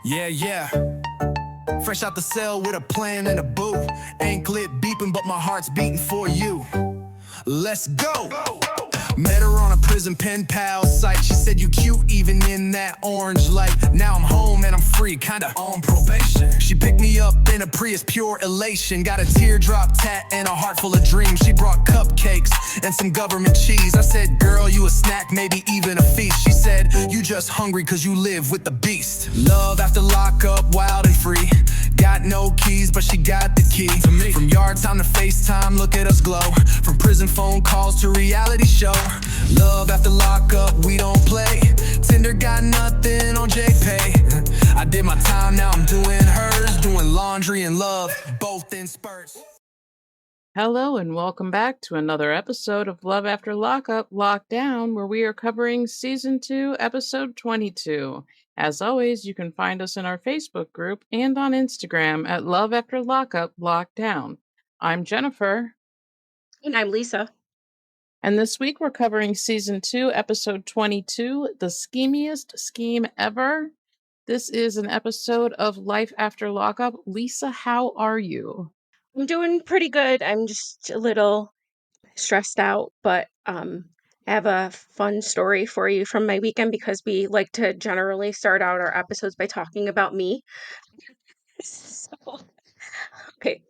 Yeah, yeah. Fresh out the cell with a plan and a boo. Ain't clip beeping, but my heart's beating for you. Let's go. Met her on a prison pen pal site. She said you cute even in that orange light. Now I'm home and I'm free, kinda on probation. She picked me up in a Prius, pure elation. Got a teardrop tat and a heart full of dreams. She brought cupcakes and some government cheese. I said, girl, you a snack, maybe even a feast. She said, you just hungry cause you live with the beast. Love after lockup, wild and free. Got no keys, but she got the key to me. From yard time to FaceTime, look at us glow. From prison phone calls to reality show. Love after lockup, we don't play. Tinder got nothing on JPay. I did my time, now I'm doing hers. Doing laundry and love, both in spurts. Hello and welcome back to another episode of Love After Lockup Lockdown, where we are covering Season 2, Episode 22. As always, you can find us in our Facebook group and on Instagram at Love After Lockup Lockdown. I'm Jennifer. And I'm Lisa. And this week we're covering Season 2, Episode 22, The Schemiest Scheme Ever. This is an episode of Life After Lockup. Lisa, how are you? I'm doing pretty good. I'm just a little stressed out, but I have a fun story for you from my weekend because we like to generally start out our episodes by talking about me. So, okay.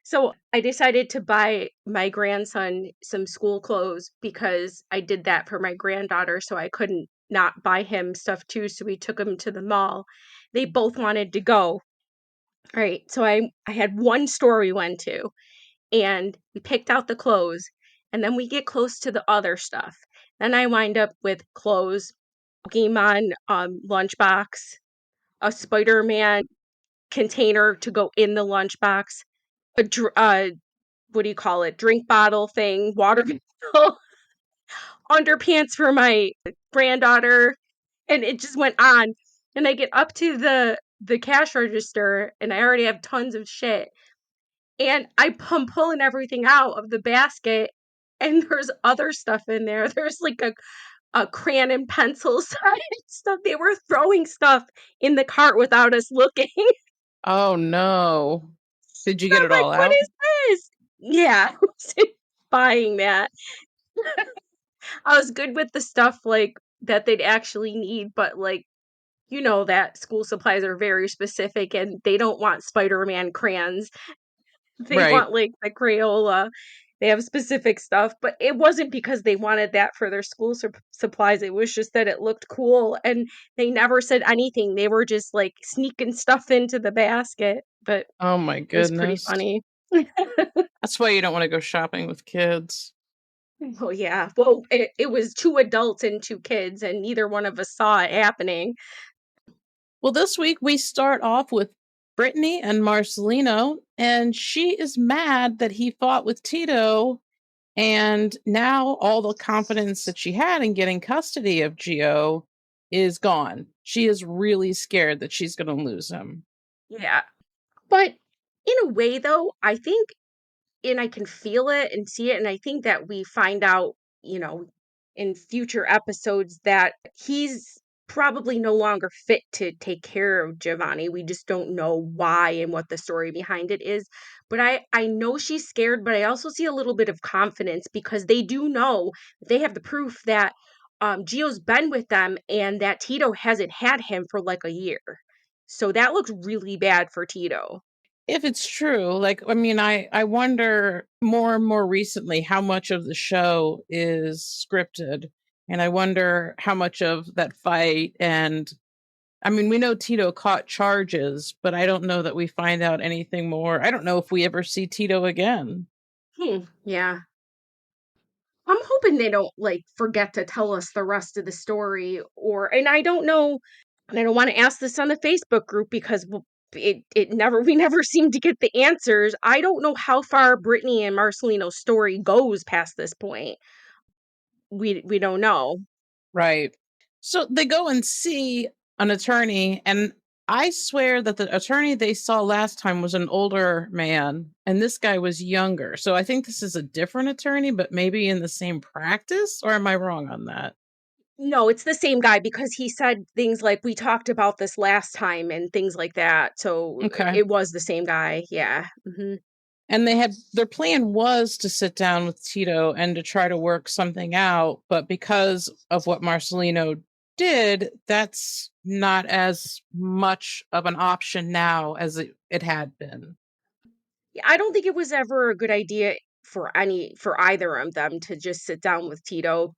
So I decided to buy my grandson some school clothes because I did that for my granddaughter, so I couldn't not buy him stuff too. So we took him to the mall. They both wanted to go. All right. So I had one store we went to, and we picked out the clothes, and then we get close to the other stuff. Then I wind up with clothes, Pokemon lunchbox, a Spider-Man container to go in the lunchbox, what do you call it? Drink bottle thing, water bottle, underpants for my granddaughter, and it just went on. And I get up to the cash register, and I already have tons of shit. And I'm pulling everything out of the basket, and there's other stuff in there. There's like a crayon and pencil size stuff. They were throwing stuff in the cart without us looking. Oh no. Did you get I'm it like, all what out? is this? Yeah, I was buying that. I was good with the stuff like that they'd actually need, but like, you know that school supplies are very specific and they don't want Spider-Man crayons. They Right. want like the Crayola. They have specific stuff, but it wasn't because they wanted that for their school supplies. It was just that it looked cool, and they never said anything. They were just like sneaking stuff into the basket, but Oh my it was pretty goodness. funny. That's why you don't want to go shopping with kids. Oh yeah. Well, it was two adults and two kids, and neither one of us saw it happening. Well, this week we start off with Brittany and Marcelino, and she is mad that he fought with Tito, and now all the confidence that she had in getting custody of Gio is gone. She is really scared that she's going to lose him. Yeah. But in a way, though, I think, and I can feel it and see it, and I think that we find out, in future episodes that he's probably no longer fit to take care of Giovanni. We just don't know why and what the story behind it is. But I know she's scared, but I also see a little bit of confidence because they do know, they have the proof that Gio's been with them and that Tito hasn't had him for like a year. So that looks really bad for Tito. If it's true, like, I mean, I wonder more and more recently how much of the show is scripted. And I wonder how much of that fight, and I mean, we know Tito caught charges, but I don't know that we find out anything more. I don't know if we ever see Tito again. Yeah. I'm hoping they don't like forget to tell us the rest of the story, and I don't know, and I don't want to ask this on the Facebook group because it never we never seem to get the answers. I don't know how far Brittany and Marcelino's story goes past this point. We don't know. Right. So they go and see an attorney, and I swear that the attorney they saw last time was an older man, and this guy was younger. So I think this is a different attorney, but maybe in the same practice, or am I wrong on that? No, it's the same guy because he said things like, "We talked about this last time," and things like that. So Okay. it was the same guy. Yeah. And their plan was to sit down with Tito and to try to work something out, but because of what Marcelino did, that's not as much of an option now as it had been. Yeah, I don't think it was ever a good idea for either of them to just sit down with Tito.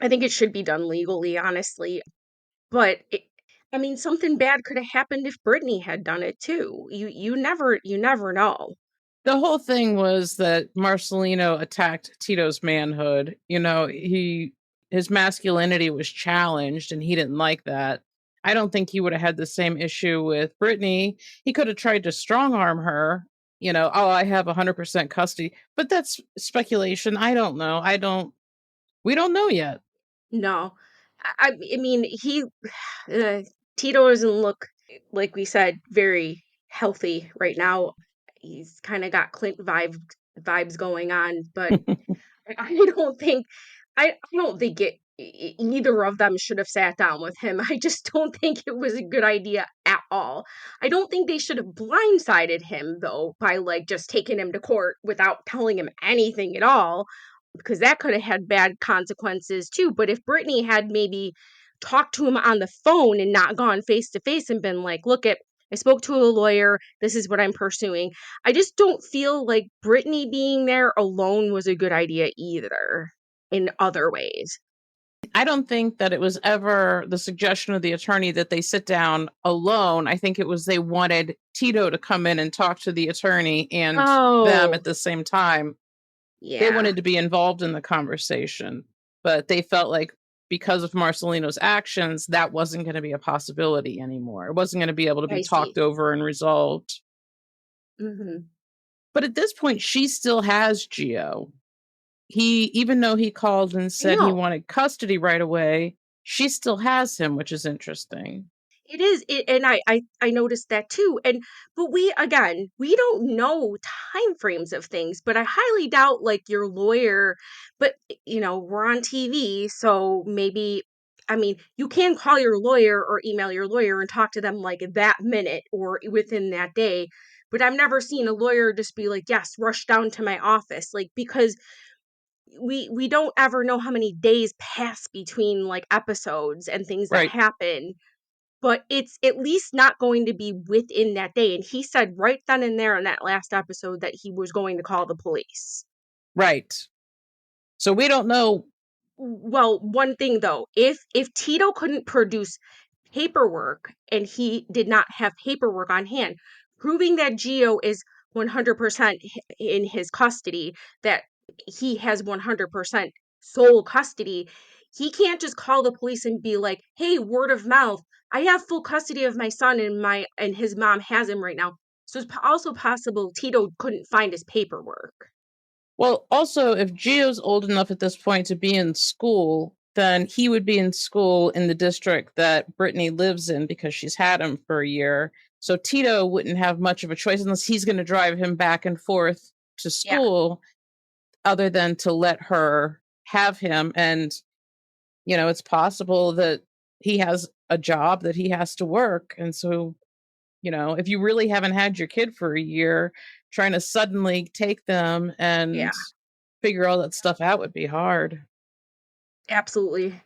I think it should be done legally, honestly. But I mean, something bad could have happened if Brittany had done it too. You never know. The whole thing was that Marcelino attacked Tito's manhood. His masculinity was challenged and he didn't like that. I don't think he would have had the same issue with Brittany. He could have tried to strong arm her, oh, I have 100% custody, but that's speculation. I don't know. We don't know yet. No, I mean uh, Tito doesn't look like we said very healthy right now. He's kind of got Clint vibes going on, but I don't think I don't think either of them should have sat down with him. I just don't think it was a good idea at all. I don't think they should have blindsided him though by like just taking him to court without telling him anything at all because that could have had bad consequences too. But if Brittany had maybe talked to him on the phone and not gone face to face and been like, look at I spoke to a lawyer. This is what I'm pursuing. I just don't feel like Brittany being there alone was a good idea either in other ways. I don't think that it was ever the suggestion of the attorney that they sit down alone. I think it was they wanted Tito to come in and talk to the attorney and them Oh, at the same time. They yeah, wanted to be involved in the conversation, but they felt like because of Marcelino's actions, that wasn't going to be a possibility anymore. It wasn't going to be able to be I see. talked over and resolved. Hmm. But at this point, she still has Gio. Even though he called and I said he know. wanted custody right away, she still has him, which is interesting. It is, and I noticed that too. And but we don't know time frames of things. But I highly doubt like your lawyer. But we're on TV, so maybe I mean you can call your lawyer or email your lawyer and talk to them like that minute or within that day. But I've never seen a lawyer just be like, yes, rush down to my office, like because we don't ever know how many days pass between like episodes and things that Right, happen, but it's at least not going to be within that day. And he said right then and there in that last episode that he was going to call the police. right. So we don't know. Well, one thing though, if Tito couldn't produce paperwork and he did not have paperwork on hand, proving that Geo is 100% in his custody, that he has 100% sole custody, he can't just call the police and be like, "Hey, word of mouth, I have full custody of my son and his mom has him right now." So it's also possible Tito couldn't find his paperwork. Well, also, if Gio's old enough at this point to be in school, then he would be in school in the district that Brittany lives in because she's had him for a year. So Tito wouldn't have much of a choice unless he's going to drive him back and forth to Yeah. school, other than to let her have him. And, it's possible that he has a job that he has to work. And so, if you really haven't had your kid for a year, trying to suddenly take them Yeah, and figure all that stuff out would be hard. absolutely.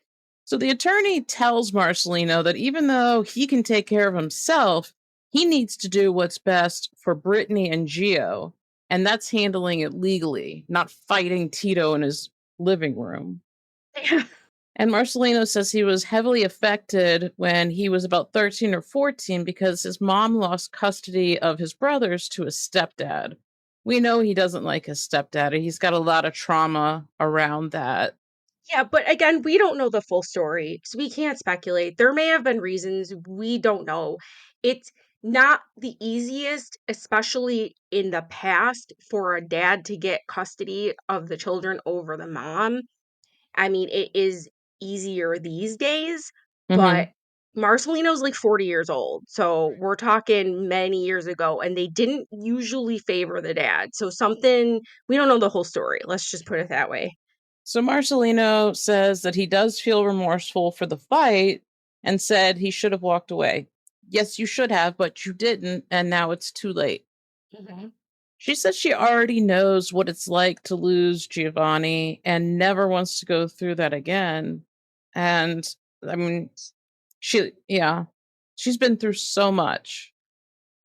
So the attorney tells Marcelino that even though he can take care of himself, he needs to do what's best for Brittany and Gio, and that's handling it legally, not fighting Tito in his living room. And Marcelino says he was heavily affected when he was about 13 or 14 because his mom lost custody of his brothers to his stepdad. We know he doesn't like his stepdad. He's got a lot of trauma around that. Yeah, but again, we don't know the full story, so we can't speculate. There may have been reasons we don't know. It's not the easiest, especially in the past, for a dad to get custody of the children over the mom. I mean, it is easier these days, but Hmm. Marcelino's like 40 years old. So we're talking many years ago, and they didn't usually favor the dad. So something, we don't know the whole story. Let's just put it that way. So Marcelino says that he does feel remorseful for the fight and said he should have walked away. Yes, you should have, but you didn't, and now it's too late. Mhm. She says she already knows what it's like to lose Giovanni and never wants to go through that again. And I mean, she's been through so much.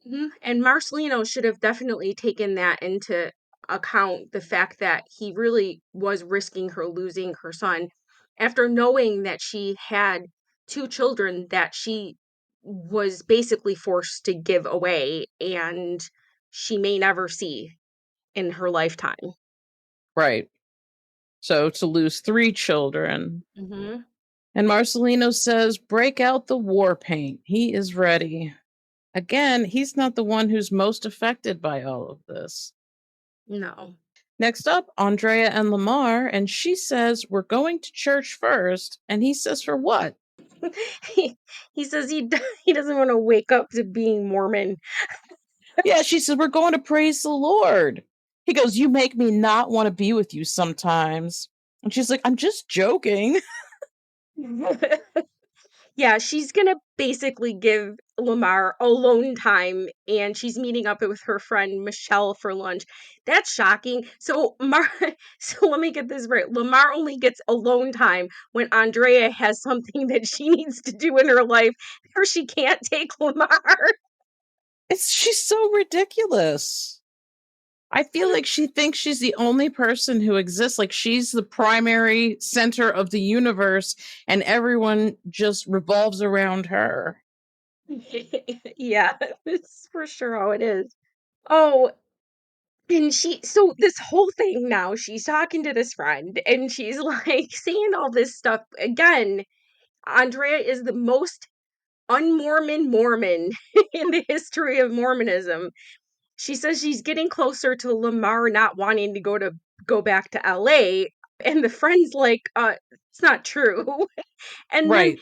And Marcelino should have definitely taken that into account, the fact that he really was risking her losing her son after knowing that she had two children that she was basically forced to give away and she may never see in her lifetime. Right. So to lose 3 children. Hmm. And Marcelino says, break out the war paint. He is ready. Again, he's not the one who's most affected by all of this. No. Next up, Andrea and Lamar, and she says, we're going to church first. And he says, for what? he says he doesn't want to wake up to being Mormon. Yeah, she says, we're going to praise the Lord. He goes, you make me not want to be with you sometimes. And she's like, I'm just joking. Yeah, she's gonna basically give Lamar alone time, and she's meeting up with her friend Michelle for lunch. That's shocking. So let me get this right. Lamar only gets alone time when Andrea has something that she needs to do in her life, or she can't take Lamar. She's so ridiculous. I feel like she thinks she's the only person who exists. Like she's the primary center of the universe and everyone just revolves around her. Yeah, that's for sure how it is. Oh, and so this whole thing now, she's talking to this friend and she's like saying all this stuff again. Andrea is the most un-Mormon Mormon in the history of Mormonism. She says she's getting closer to Lamar not wanting to go back to LA, and the friend's like, it's not true. And then Right.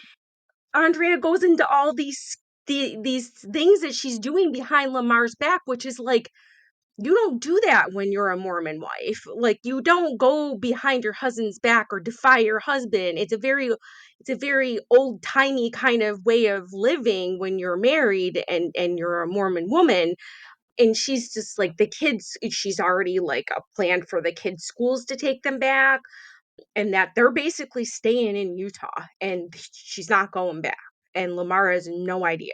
Andrea goes into all these things that she's doing behind Lamar's back, which is like, you don't do that when you're a Mormon wife. Like, you don't go behind your husband's back or defy your husband. It's a very old-timey kind of way of living when you're married and you're a Mormon woman. And she's just like, the kids, she's already like a plan for the kids' schools to take them back, and that they're basically staying in Utah and she's not going back. And Lamar has no idea.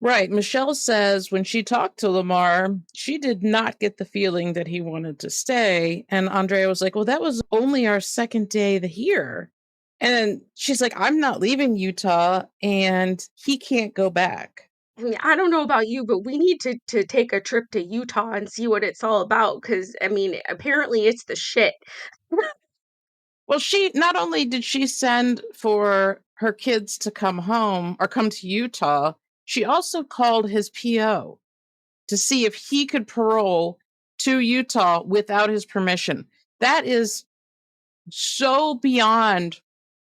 Right. Michelle says when she talked to Lamar, she did not get the feeling that he wanted to stay. And Andrea was like, well, that was only our second day here. And she's like, I'm not leaving Utah and he can't go back. I mean, I don't know about you, but we need to take a trip to Utah and see what it's all about. Because I mean, apparently it's the shit. Well, she not only did she send for her kids to come home or come to Utah, she also called his PO to see if he could parole to Utah without his permission. That is so beyond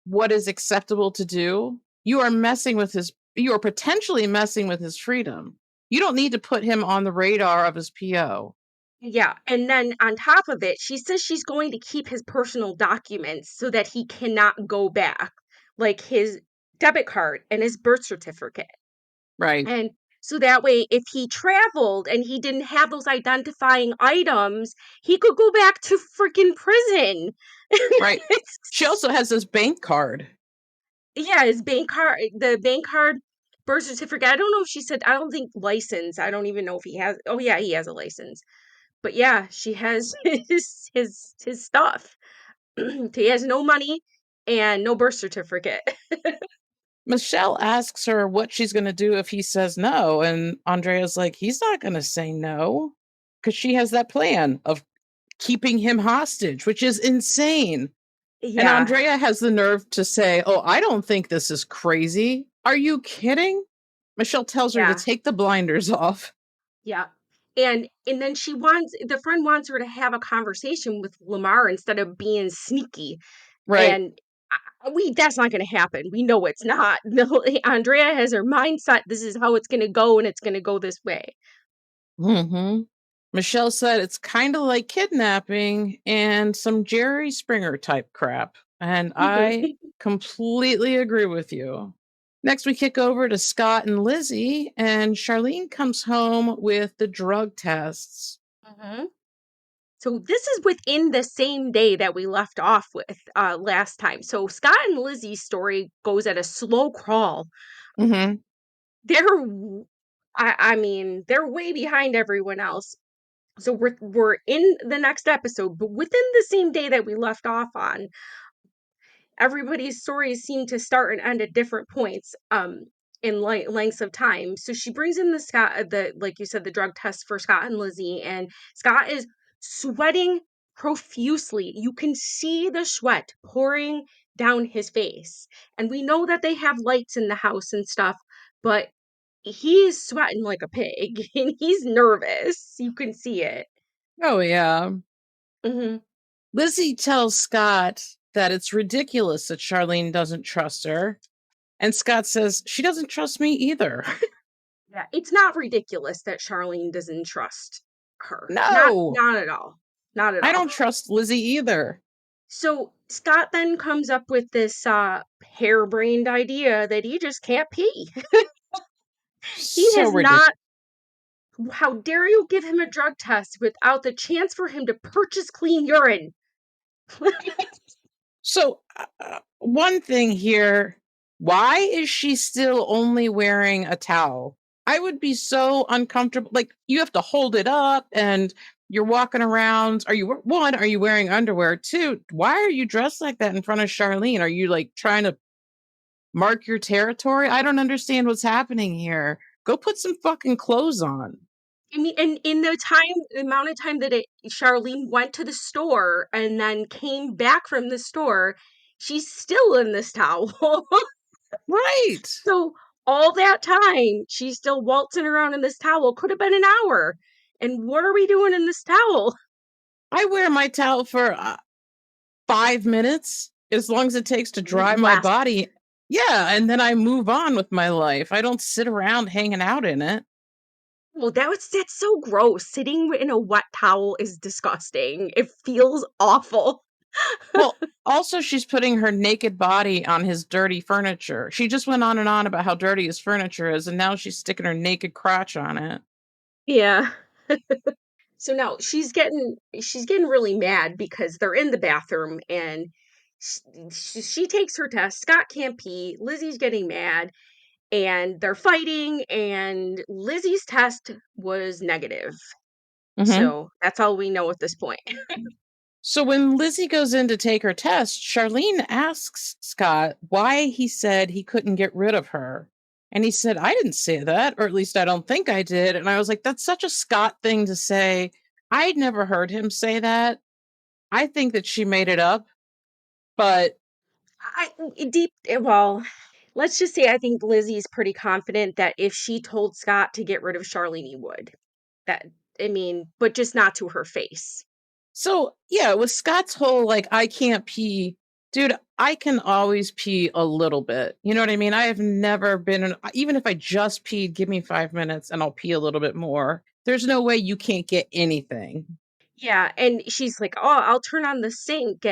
what is acceptable to do. You are potentially messing with his freedom. You don't need to put him on the radar of his PO. Yeah, and then on top of it, she says she's going to keep his personal documents so that he cannot go back, like his debit card and his birth certificate. Right. And so that way, if he traveled and he didn't have those identifying items, he could go back to freaking prison. Right. She also has this bank card. Yeah, his bank card, the bank card, birth certificate. I don't know if she said, I don't think license. I don't even know if he has. Oh, yeah, he has a license. But yeah, she has his stuff. He has no money and no birth certificate. Michelle asks her what she's going to do if he says no. And Andrea's like, he's not going to say no because she has that plan of keeping him hostage, which is insane. And Yeah, Andrea has the nerve to say, oh, I don't think this is crazy. Are you kidding? Michelle tells her to yeah, take the blinders off. yeah. And then the friend wants her to have a conversation with Lamar instead of being sneaky. Right. And that's not going to happen. We know it's not. No, Andrea has her mindset. This is how it's going to go, and it's going to go this way. Hmm. Michelle said it's kind of like kidnapping and some Jerry Springer type crap. And I completely agree with you. Next, we kick over to Scott and Lizzie, and Charlene comes home with the drug tests. Mhm. So this is within the same day that we left off with last time. So Scott and Lizzie's story goes at a slow crawl. Mm-hmm. I mean, they're way behind everyone else. So we're in the next episode, but within the same day that we left off on, everybody's stories seem to start and end at different points in lengths of time. So she brings in the like you said, the drug test for Scott and Lizzie, and Scott is sweating profusely. You can see the sweat pouring down his face, and we know that they have lights in the house and stuff, but he's sweating like a pig and he's nervous. You can see it. Oh, yeah. Hmm. Lizzie tells Scott that it's ridiculous that Charlene doesn't trust her. And Scott says, she doesn't trust me either. Yeah, it's not ridiculous that Charlene doesn't trust her. Not No, not at all. Not at I all. don't trust Lizzie either. So Scott then comes up with this harebrained idea that he just can't pee. He So has ridiculous. not. How dare you give him a drug test without the chance for him to purchase clean urine? So, one thing here, why is she still only wearing a towel? I would be so uncomfortable. Like, you have to hold it up and you're walking around. One, are you wearing underwear? Two, why are you dressed like that in front of Charlene? Are you like trying to mark your territory? I don't understand what's happening here. Go put some fucking clothes on. I mean, and in the amount of time that Charlene went to the store and then came back from the store, she's still in this towel. Right. So all that time, she's still waltzing around in this towel. Could have been an hour. And what are we doing in this towel? I wear my towel for 5 minutes, as long as it takes to dry my Last. body. Yeah, and then I move on with my life. I don't sit around hanging out in it. Well, that's so gross. Sitting in a wet towel is disgusting. It feels awful. Well, also she's putting her naked body on his dirty furniture. She just went on and on about how dirty his furniture is, and now she's sticking her naked crotch on it. Yeah. So now she's getting really mad because they're in the bathroom and she takes her test. Scott can't pee. Lizzie's getting mad and they're fighting and Lizzie's test was negative. Mhm. So that's all we know at this point. So when Lizzie goes in to take her test, Charlene asks Scott why he said he couldn't get rid of her. And he said, I didn't say that, or at least I don't think I did. And I was like, that's such a Scott thing to say. I'd never heard him say that. I think that she made it up, but Well, let's just say I think Lizzie's pretty confident that if she told Scott to get rid of Charlene, he would. That I mean, but just not to her face. so yeah, with Scott's whole like, I can't pee, dude, I can always pee a little bit. You know what I mean? I have never even if I just peed, give me 5 minutes and I'll pee a little bit more. There's no way you can't get anything. Yeah, and she's like, "Oh, I'll turn on the sink,"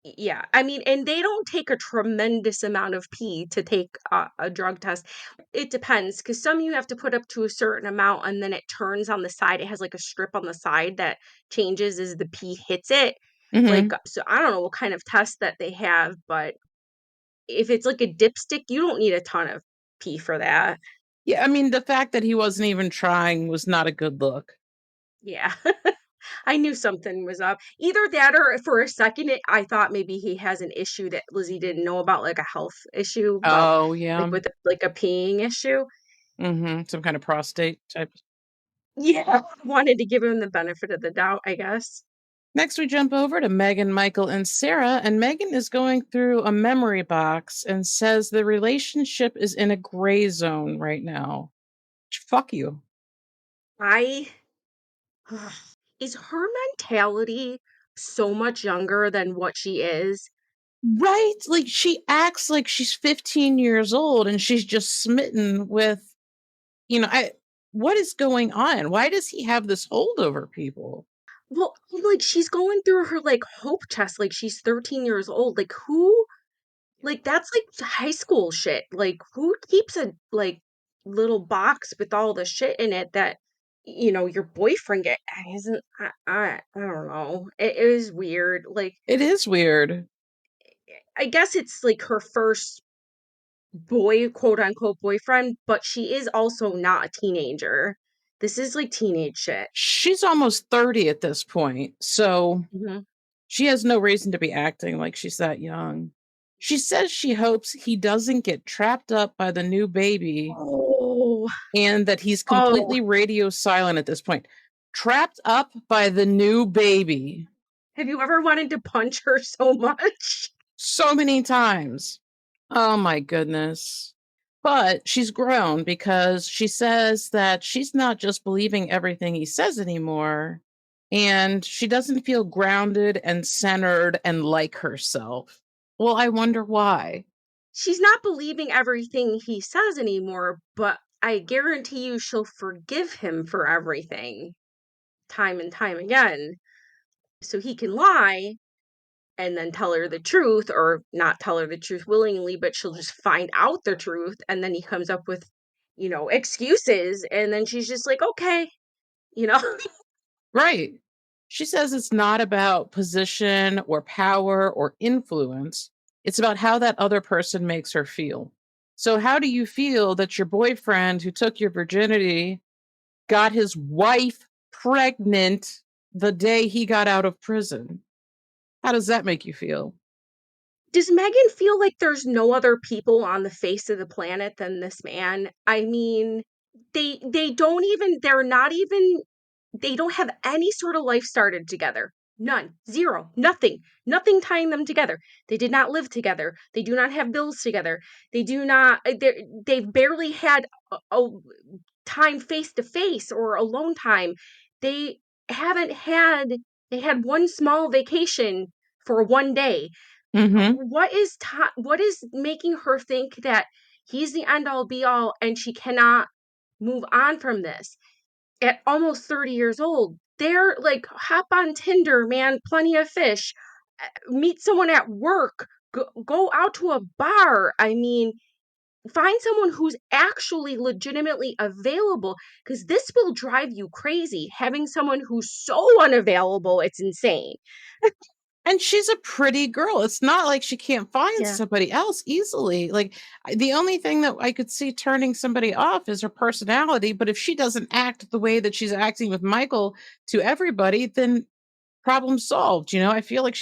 yeah, I mean, and they don't take a tremendous amount of pee to take a drug test. It depends, because some you have to put up to a certain amount, and then it turns on the side. It has like a strip on the side that changes as the pee hits it. Hmm. So I don't know what kind of test that they have, but if it's like a dipstick, you don't need a ton of pee for that. Yeah, I mean, the fact that he wasn't even trying was not a good look. Yeah. I knew something was up. Either that or for a second I thought maybe he has an issue that Lizzie didn't know about, like a health issue about Oh, like yeah. with like a peeing issue. Some kind of prostate type. Yeah. Wanted to give him the benefit of the doubt, I guess. Next, we jump over to Megan, Michael, and Sarah, and Megan is going through a memory box and says the relationship is in a gray zone right now. Fuck you. I is her mentality so much younger than what she is? Right? Like she acts like she's 15 years old and she's just smitten with, you know, what is going on? Why does he have this hold over people? Well, like, she's going through her, like, hope chest, like, she's 13 years old. Like, who, like, that's like high school shit. Like, who keeps a, like, little box with all the shit in it that, your boyfriend isn't, I don't know. It was weird. Like, It is weird. I guess it's like her first boy, quote unquote, boyfriend, but she is also not a teenager. This is like teenage shit. She's almost 30 at this point, so Mhm. she has no reason to be acting like she's that young. She says she hopes he doesn't get trapped up by the new baby Oh, and that he's oh. completely radio silent at this point. Trapped up by the new baby. Have you ever wanted to punch her so much? So many times. Oh my goodness. But she's grown because she says that she's not just believing everything he says anymore. And she doesn't feel grounded and centered and like herself. Well, I wonder why. She's not believing everything he says anymore, but I guarantee you she'll forgive him for everything time and time again. So he can lie and then tell her the truth, or not tell her the truth willingly, but she'll just find out the truth. And then he comes up with, excuses. And then she's just like, okay, you know? Right. She says it's not about position or power or influence. It's about how that other person makes her feel. So, how do you feel that your boyfriend who took your virginity got his wife pregnant the day he got out of prison? How does that make you feel? Does Megan feel like there's no other people on the face of the planet than this man? I mean, they don't even they're not even they don't have any sort of life started together. None. Zero. Nothing. Nothing tying them together. They did not live together. They do not have bills together. They do not they've barely had a time face to face or alone time. They haven't had they had one small vacation for one day. Mm-hmm. What is making her think that he's the end all be all and she cannot move on from this at almost 30 years old? They're like, hop on Tinder, man, plenty of fish, meet someone at work, go out to a bar. I mean, find someone who's actually legitimately available, because this will drive you crazy having someone who's so unavailable. It's insane. And she's a pretty girl. It's not like she can't find Yeah. somebody else easily. Like, the only thing that I could see turning somebody off is her personality. But if she doesn't act the way that she's acting with Michael to everybody, then problem solved. I feel like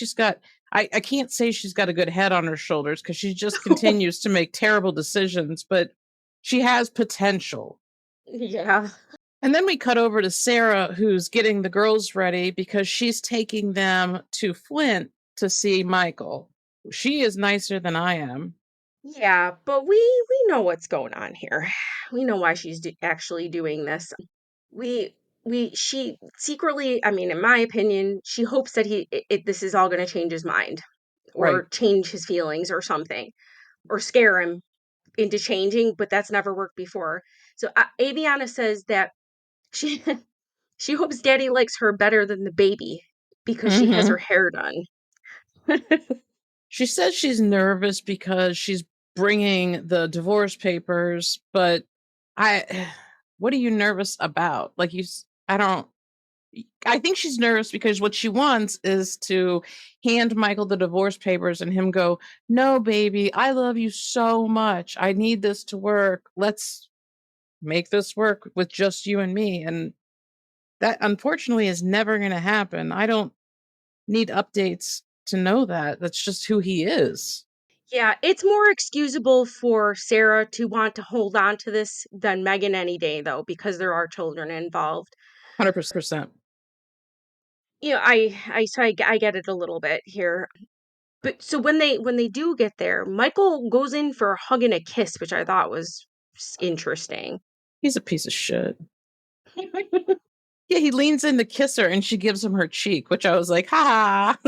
I can't say she's got a good head on her shoulders because she just continues to make terrible decisions, but she has potential. Yeah. And then we cut over to Sarah, who's getting the girls ready because she's taking them to Flint to see Michael. She is nicer than I am. Yeah, but we know what's going on here. We know why she's actually doing this. We she secretly, I mean, in my opinion, she hopes that this is all going to change his mind Right. or change his feelings or something, or scare him into changing, but that's never worked before. So Aviana says that she she hopes Daddy likes her better than the baby because she has her Hmm. hair done. She says she's nervous because she's bringing the divorce papers, but what are you nervous about? Like, I don't, I think she's nervous because what she wants is to hand Michael the divorce papers and him go, "No, baby, I love you so much. I need this to work. Let's make this work with just you and me." And that unfortunately is never going to happen. I don't need updates to know that. That's just who he is. Yeah, it's more excusable for Sarah to want to hold on to this than Megan any day, though, because there are children involved. 100%. I get it a little bit here. But so when they do get there, Michael goes in for a hug and a kiss, which I thought was interesting. He's a piece of shit. Yeah, he leans in to kiss her and she gives him her cheek, which I was like, ha.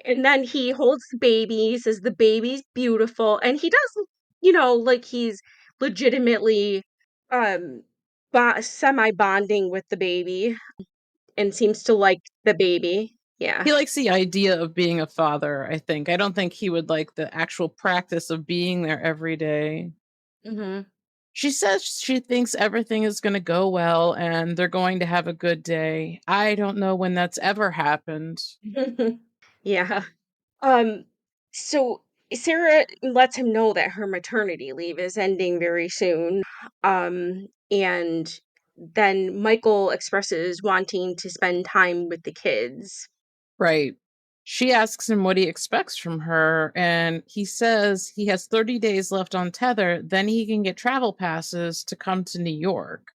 And then he holds the baby, he says the baby's beautiful, and he does, like he's legitimately um semi-bonding with the baby and seems to like the baby. Yeah. He likes the idea of being a father, I think. I don't think he would like the actual practice of being there every day. Mhm. She says she thinks everything is gonna go well and they're going to have a good day. I don't know when that's ever happened. Yeah. Um, so Sarah lets him know that her maternity leave is ending very soon. And then Michael expresses wanting to spend time with the kids. Right. She asks him what he expects from her, and he says he has 30 days left on Tether, then he can get travel passes to come to New York.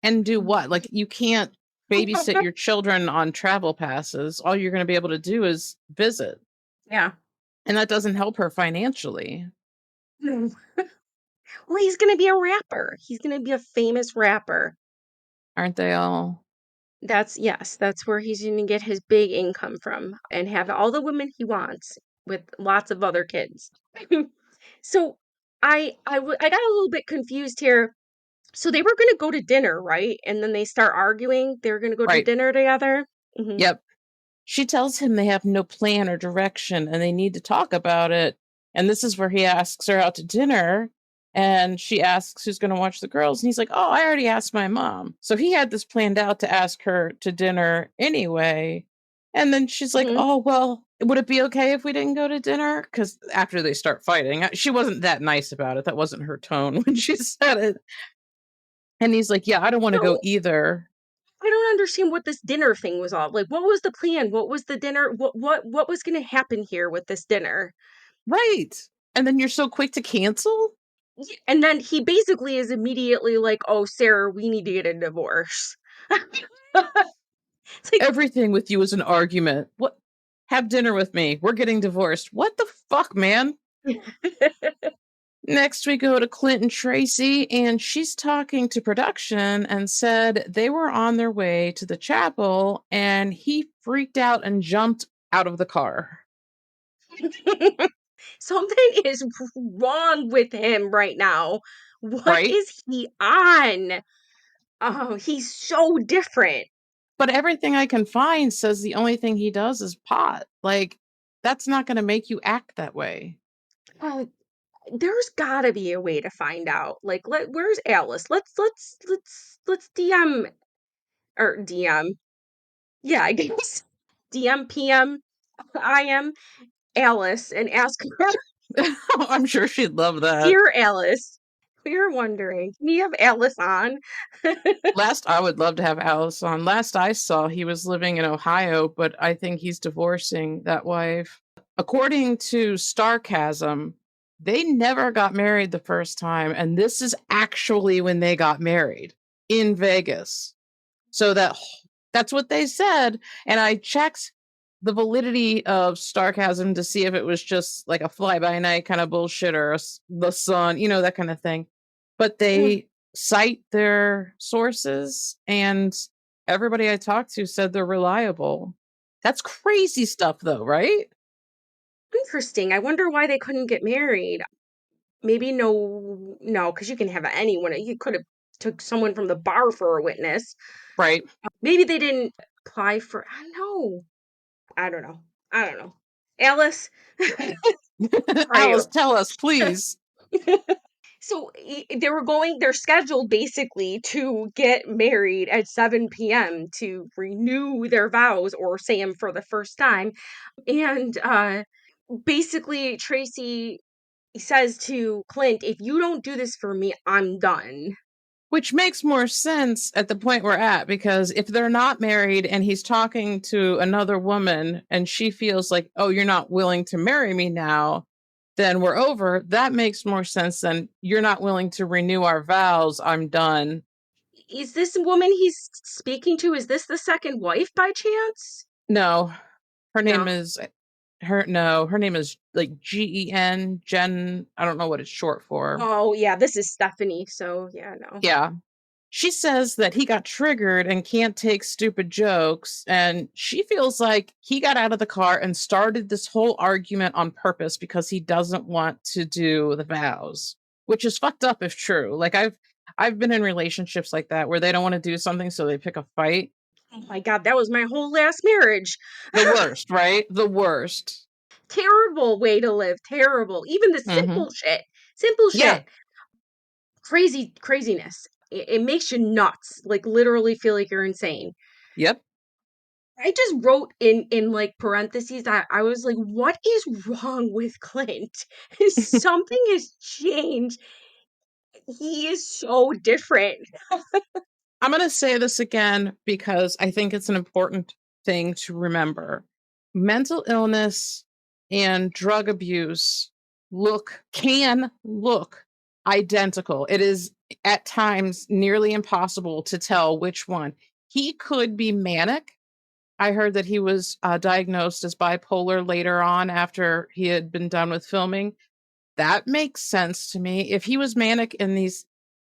And do what? Like, you can't babysit your children on travel passes. All you're going to be able to do is visit. Yeah. And that doesn't help her financially. Mm. Well, he's going to be a rapper. He's going to be a famous rapper. Aren't they all? That's where he's going to get his big income from and have all the women he wants with lots of other kids. So I got a little bit confused here. So they were going to go to dinner, right? And then they start arguing. They're going to go to Right. dinner together. Hmm. Yep. She tells him they have no plan or direction and they need to talk about it. And this is where he asks her out to dinner. And she asks who's going to watch the girls. And he's like, oh, I already asked my mom. So he had this planned out to ask her to dinner anyway. And then she's like, Hmm. oh, well, would it be okay if we didn't go to dinner? Because after they start fighting, she wasn't that nice about it. That wasn't her tone when she said it. And he's like, yeah, I don't want to go So either. I don't understand what this dinner thing was all like. What was the plan? What was the dinner? What was going to happen here with this dinner? Right. And then you're so quick to cancel. And then he basically is immediately like, "Oh, Sarah, we need to get a divorce." It's like, Everything with you is an argument. What? Have dinner with me. We're getting divorced. What the fuck, man? Next, we go to Clint and Tracie, and she's talking to production and said they were on their way to the chapel, and he freaked out and jumped out of the car. something is wrong with him right now. What Right? is he on? Oh, he's so different. But everything I can find says the only thing he does is pot. Like, that's not going to make you act that way. Uh, there's got to be a way to find out. Like, where's Alice? Let's DM or DM. Yeah, I guess DM PM IM Alice and ask her, I'm sure she'd love that. dear Alice, we are wondering, can you have Alice on? Last I would love to have Alice on. Last I saw, he was living in Ohio, but I think he's divorcing that wife. According to Starcasm, they never got married the first time, and this is actually when they got married in Vegas. So that's what they said, and I checked the validity of Starcasm to see if it was just like a fly by night kind of bullshit or the sun, that kind of thing. But they cite their sources, and everybody I talked to said they're reliable. That's crazy stuff, though, right? Interesting. I wonder why they couldn't get married. Maybe no, because you can have anyone. You could have took someone from the bar for a witness. Right. Maybe they didn't apply for. I don't know. I don't know. I don't know. Alice, are Alice, you? tell us, please. So they're scheduled basically to get married at 7 p.m. to renew their vows or say them for the first time. And basically, Tracie says to Clint, if you don't do this for me, I'm done. Which makes more sense at the point we're at, because if they're not married and he's talking to another woman and she feels like, oh, you're not willing to marry me now, then we're over. That makes more sense than you're not willing to renew our vows. I'm done. Is this woman he's speaking to, is this the second wife by chance? No, her name No. is her name is like Gen, Jen. I don't know what it's short for. Oh, yeah, this is Stephanie. So, yeah, no. Yeah. She says that he got triggered and can't take stupid jokes, and she feels like he got out of the car and started this whole argument on purpose because he doesn't want to do the vows, which is fucked up if true. Like I've been in relationships like that where they don't want to do something, so they pick a fight. Oh my God, that was my whole last marriage. The worst, right? The worst. Terrible way to live. Terrible. Even the Mm-hmm. simple shit. Simple Yeah. shit. Craziness. It makes you nuts. Like literally feel like you're insane. Yep. I just wrote in like parentheses, I was like, what is wrong with Clint? Something has changed. He is so different. I'm going to say this again because I think it's an important thing to remember. Mental illness and drug abuse can look identical. It is at times nearly impossible to tell which one. He could be manic. I heard that he was diagnosed as bipolar later on after he had been done with filming. That makes sense to me. If he was manic in these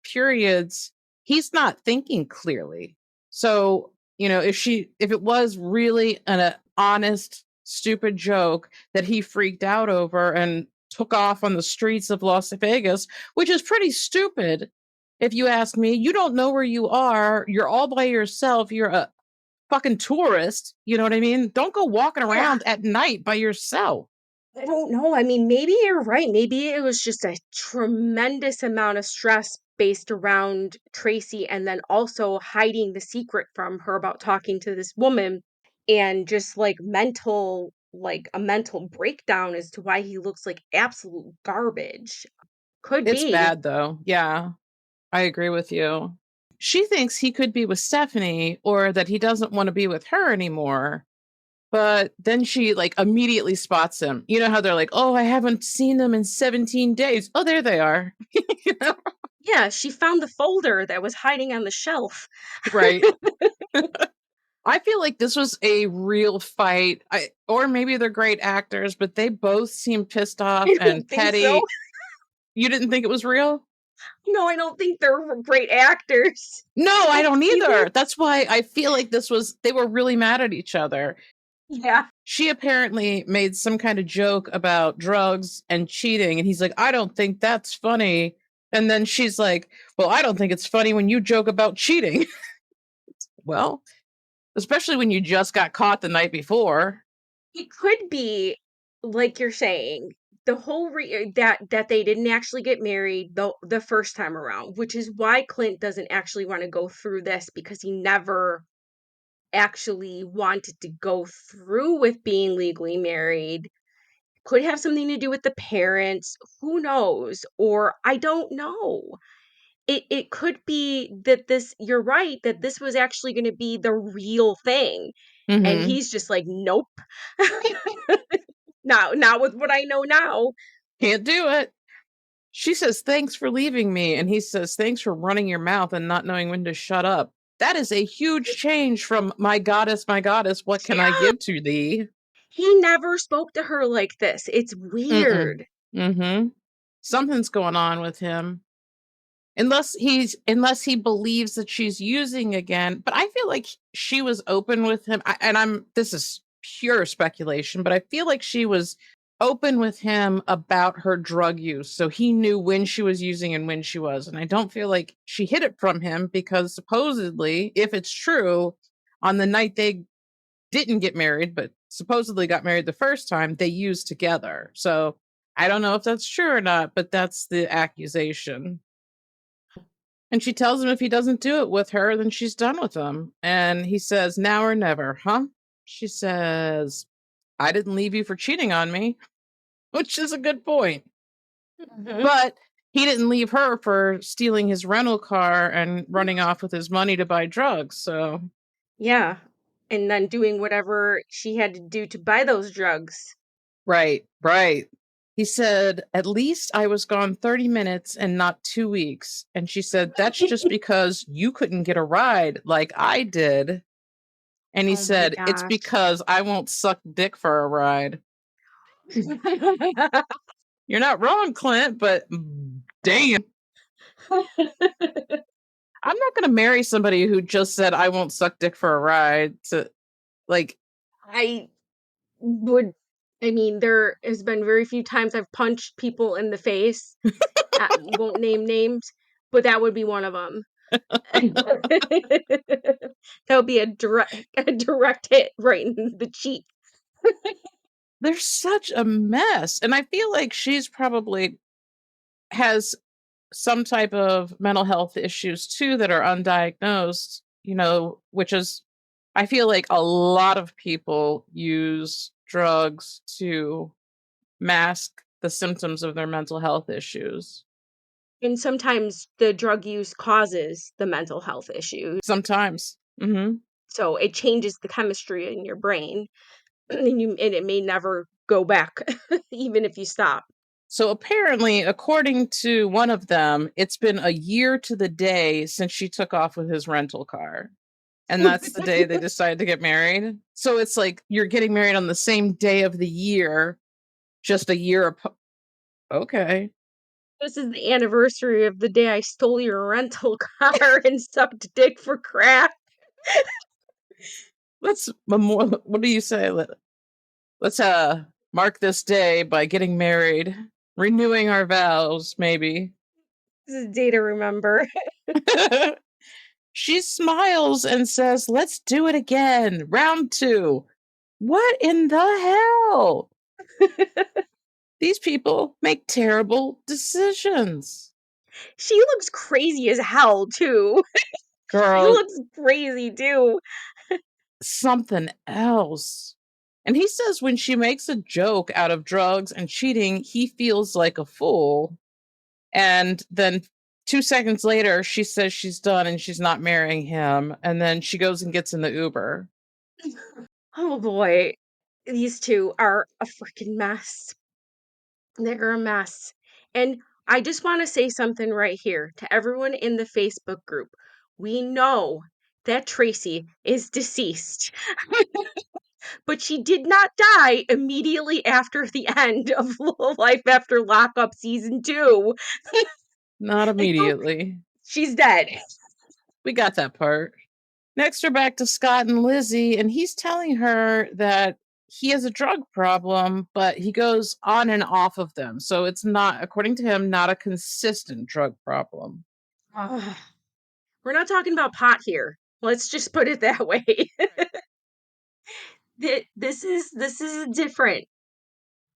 periods, he's not thinking clearly. So, if it was really an honest, stupid joke that he freaked out over and took off on the streets of Las Vegas, which is pretty stupid. If you ask me, you don't know where you are. You're all by yourself. You're a fucking tourist. You know what I mean? Don't go walking Yeah. around at night by yourself. I don't know. I mean, maybe you're right. Maybe it was just a tremendous amount of stress based around Tracie and then also hiding the secret from her about talking to this woman and just like a mental breakdown as to why he looks like absolute garbage. Could It's be. bad though. Yeah, I agree with you. She thinks he could be with Stephanie or that he doesn't want to be with her anymore. But then she like immediately spots him. You know how they're like, "Oh, I haven't seen them in 17 days." Oh, there they are. You know? Yeah, she found the folder that was hiding on the shelf. Right. I feel like this was a real fight. Or maybe they're great actors, but they both seem pissed off I and don't think so. petty. You didn't think it was real? No, I don't think they're great actors. No, I don't Either. either. That's why I feel like they were really mad at each other. Yeah. She apparently made some kind of joke about drugs and cheating, and he's like, "I don't think that's funny." And then she's like, "Well, I don't think it's funny when you joke about cheating." Well, especially when you just got caught the night before. It could be, like you're saying, the whole that they didn't actually get married the first time around, which is why Clint doesn't actually want to go through this because he never actually wanted to go through with being legally married. Could have something to do with the parents, who knows? Or I don't know. It could be that this you're right, that this was actually going to be the real thing. And Mm-hmm. he's just like, nope. Not with what I know now. Can't do it. She says, "Thanks for leaving me." And he says, "Thanks for running your mouth and not knowing when to shut up." That is a huge change from my goddess, what can I Yeah. give to thee? He never spoke to her like this. It's Mm-mm. weird. Mm-hmm. Something's going on with him. Unless he believes that she's using again. But I feel like she was open with him. This is pure speculation, but I feel like she was open with him about her drug use. So he knew when she was using and when she was. And I don't feel like she hid it from him because supposedly, if it's true, on the night they didn't get married, but supposedly got married the first time, they used together. So I don't know if that's true or not, but that's the accusation. And she tells him if he doesn't do it with her, then she's done with him. And he says, "Now or never, huh?" She says, "I didn't leave you for cheating on me," which is a good point. Mhm. But he didn't leave her for stealing his rental car and running off with his money to buy drugs. So, Yeah. And then doing whatever she had to do to buy those drugs. right, right. He said, "At least I was gone 30 minutes and not 2 weeks." And she said, "That's just because you couldn't get a ride like I did." And he Oh my said, "It's gosh. because I won't suck dick for a ride." You're not wrong, Clint, but damn. I'm not going to marry somebody who just said, "I won't suck dick for a ride." To like, I would, I mean, there has been very few times I've punched people in the face. Won't name names, but that would be one of them. That would be a direct hit right in the cheek. They're such a mess. And I feel like she's probably has some type of mental health issues too that are undiagnosed, which is, I feel like a lot of people use drugs to mask the symptoms of their mental health issues. And sometimes the drug use causes the mental health issue. Sometimes. Mm-hmm. So it changes the chemistry in your brain, and it may never go back, even if you stop. So apparently, according to one of them, it's been a year to the day since she took off with his rental car. And that's the day they decided to get married. So it's like you're getting married on the same day of the year, just a year apart. Okay. This is the anniversary of the day I stole your rental car and sucked dick for crack. What do you say? Let's mark this day by getting married, renewing our vows, maybe. This is a day to remember. She smiles and says, "Let's do it again. Round 2. What in the hell? These people make terrible decisions." She looks crazy as hell, too. She Girl, looks crazy, too. something else. And he says when she makes a joke out of drugs and cheating, he feels like a fool. And then 2 seconds later, she says she's done and she's not marrying him. And then she goes and gets in the Uber. Oh boy, these two are a freaking mess. They're a mess. And I just want to say something right here to everyone in the Facebook group. We know that Tracie is deceased, but she did not die immediately after the end of Life After Lockup season 2. Not immediately. She's dead. We got that part. Next, we're back to Scott and Lizzie, and he's telling her that he has a drug problem, but he goes on and off of them. So it's not, according to him, not a consistent drug problem. Ugh. We're not talking about pot here. Let's just put it that way. This is different.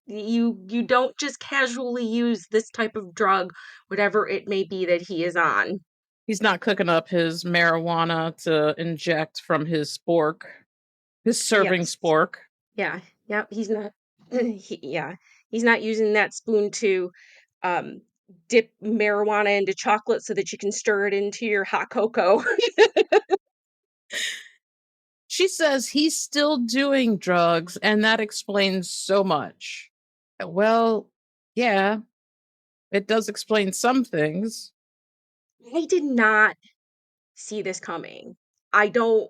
You don't just casually use this type of drug, whatever it may be that he is on. He's not cooking up his marijuana to inject from his spork, his serving Yes. spork. Yeah. Yep. He's not. He's not using that spoon to dip marijuana into chocolate so that you can stir it into your hot cocoa. She says he's still doing drugs, and that explains so much. Well, yeah, it does explain some things. I did not see this coming. I don't.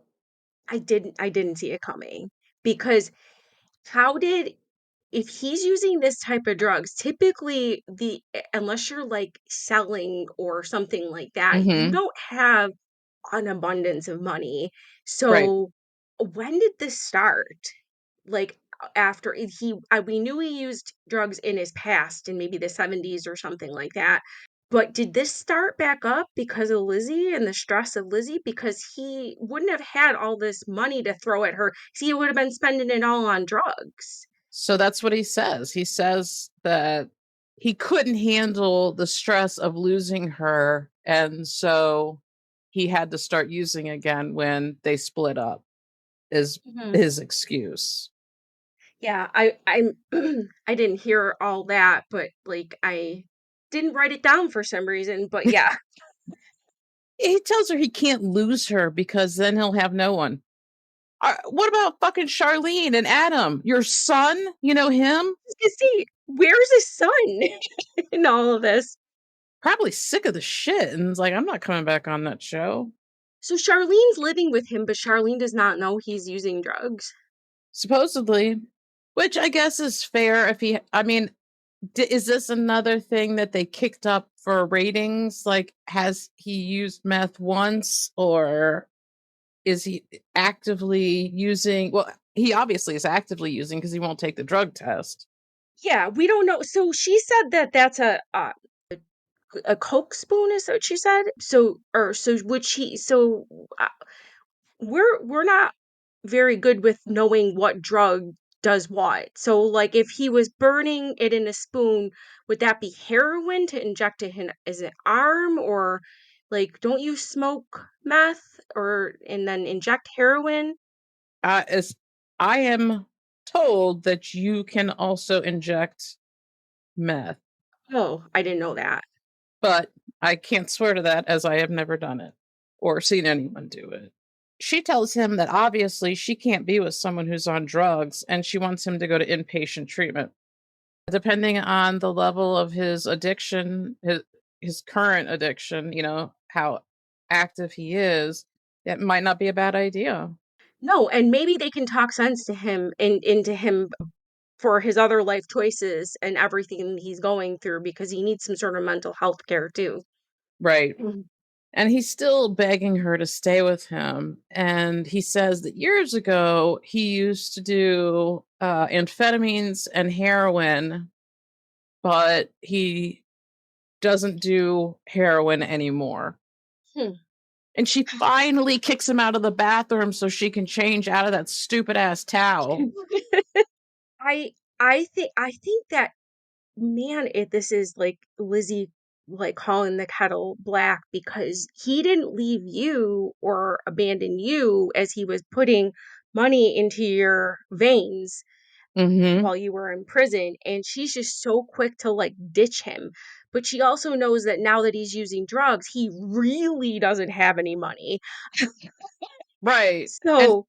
I didn't see it coming because how did if he's using this type of drugs, typically unless you're like selling or something like that, you Mm-hmm. don't have an abundance of money. Right. So when did this start? Like after we knew he used drugs in his past in maybe the 70s or something like that. But did this start back up because of Lizzie and the stress of Lizzie? Because he wouldn't have had all this money to throw at her. See, he would have been spending it all on drugs. So that's what he says. He says that he couldn't handle the stress of losing her. And so he had to start using again when they split up, is his excuse. Yeah, I'm I didn't hear all that, but like I didn't write it down for some reason, but yeah. He tells her he can't lose her because then he'll have no one. What about fucking Charlene and Adam? Your son? You know him? See, where's his son in all of this? Probably sick of the shit and is like, I'm not coming back on that show. So Charlene's living with him, but Charlene does not know he's using drugs. Supposedly. Which I guess is fair if is this another thing that they kicked up for ratings? Like, has he used meth once or is he actively using? Well, he obviously is actively using because he won't take the drug test. Yeah, we don't know. So she said that that's a a Coke spoon, is what she said. So would she? So uh, we're not very good with knowing what drug does what. So like if he was burning it in a spoon, would that be heroin to inject it in his arm? Or like don't you smoke meth or and then inject heroin? As I am told that you can also inject meth, Oh, I didn't know that. but I can't swear to that as I have never done it or seen anyone do it. She tells him that obviously she can't be with someone who's on drugs and she wants him to go to inpatient treatment. Depending on the level of his addiction, his current addiction, how active he is, it might not be a bad idea. No, and maybe they can talk sense to him and into him for his other life choices and everything he's going through because he needs some sort of mental health care too. Right. Mhm. And he's still begging her to stay with him. And he says that years ago, he used to do amphetamines and heroin, but he doesn't do heroin anymore. Hmm. And she finally kicks him out of the bathroom so she can change out of that stupid ass towel. I think that man, this is like Lizzie like calling the kettle black because he didn't leave you or abandon you as he was putting money into your veins Hmm. while you were in prison, and she's just so quick to like ditch him. But she also knows that now that he's using drugs, he really doesn't have any money. Right. And So,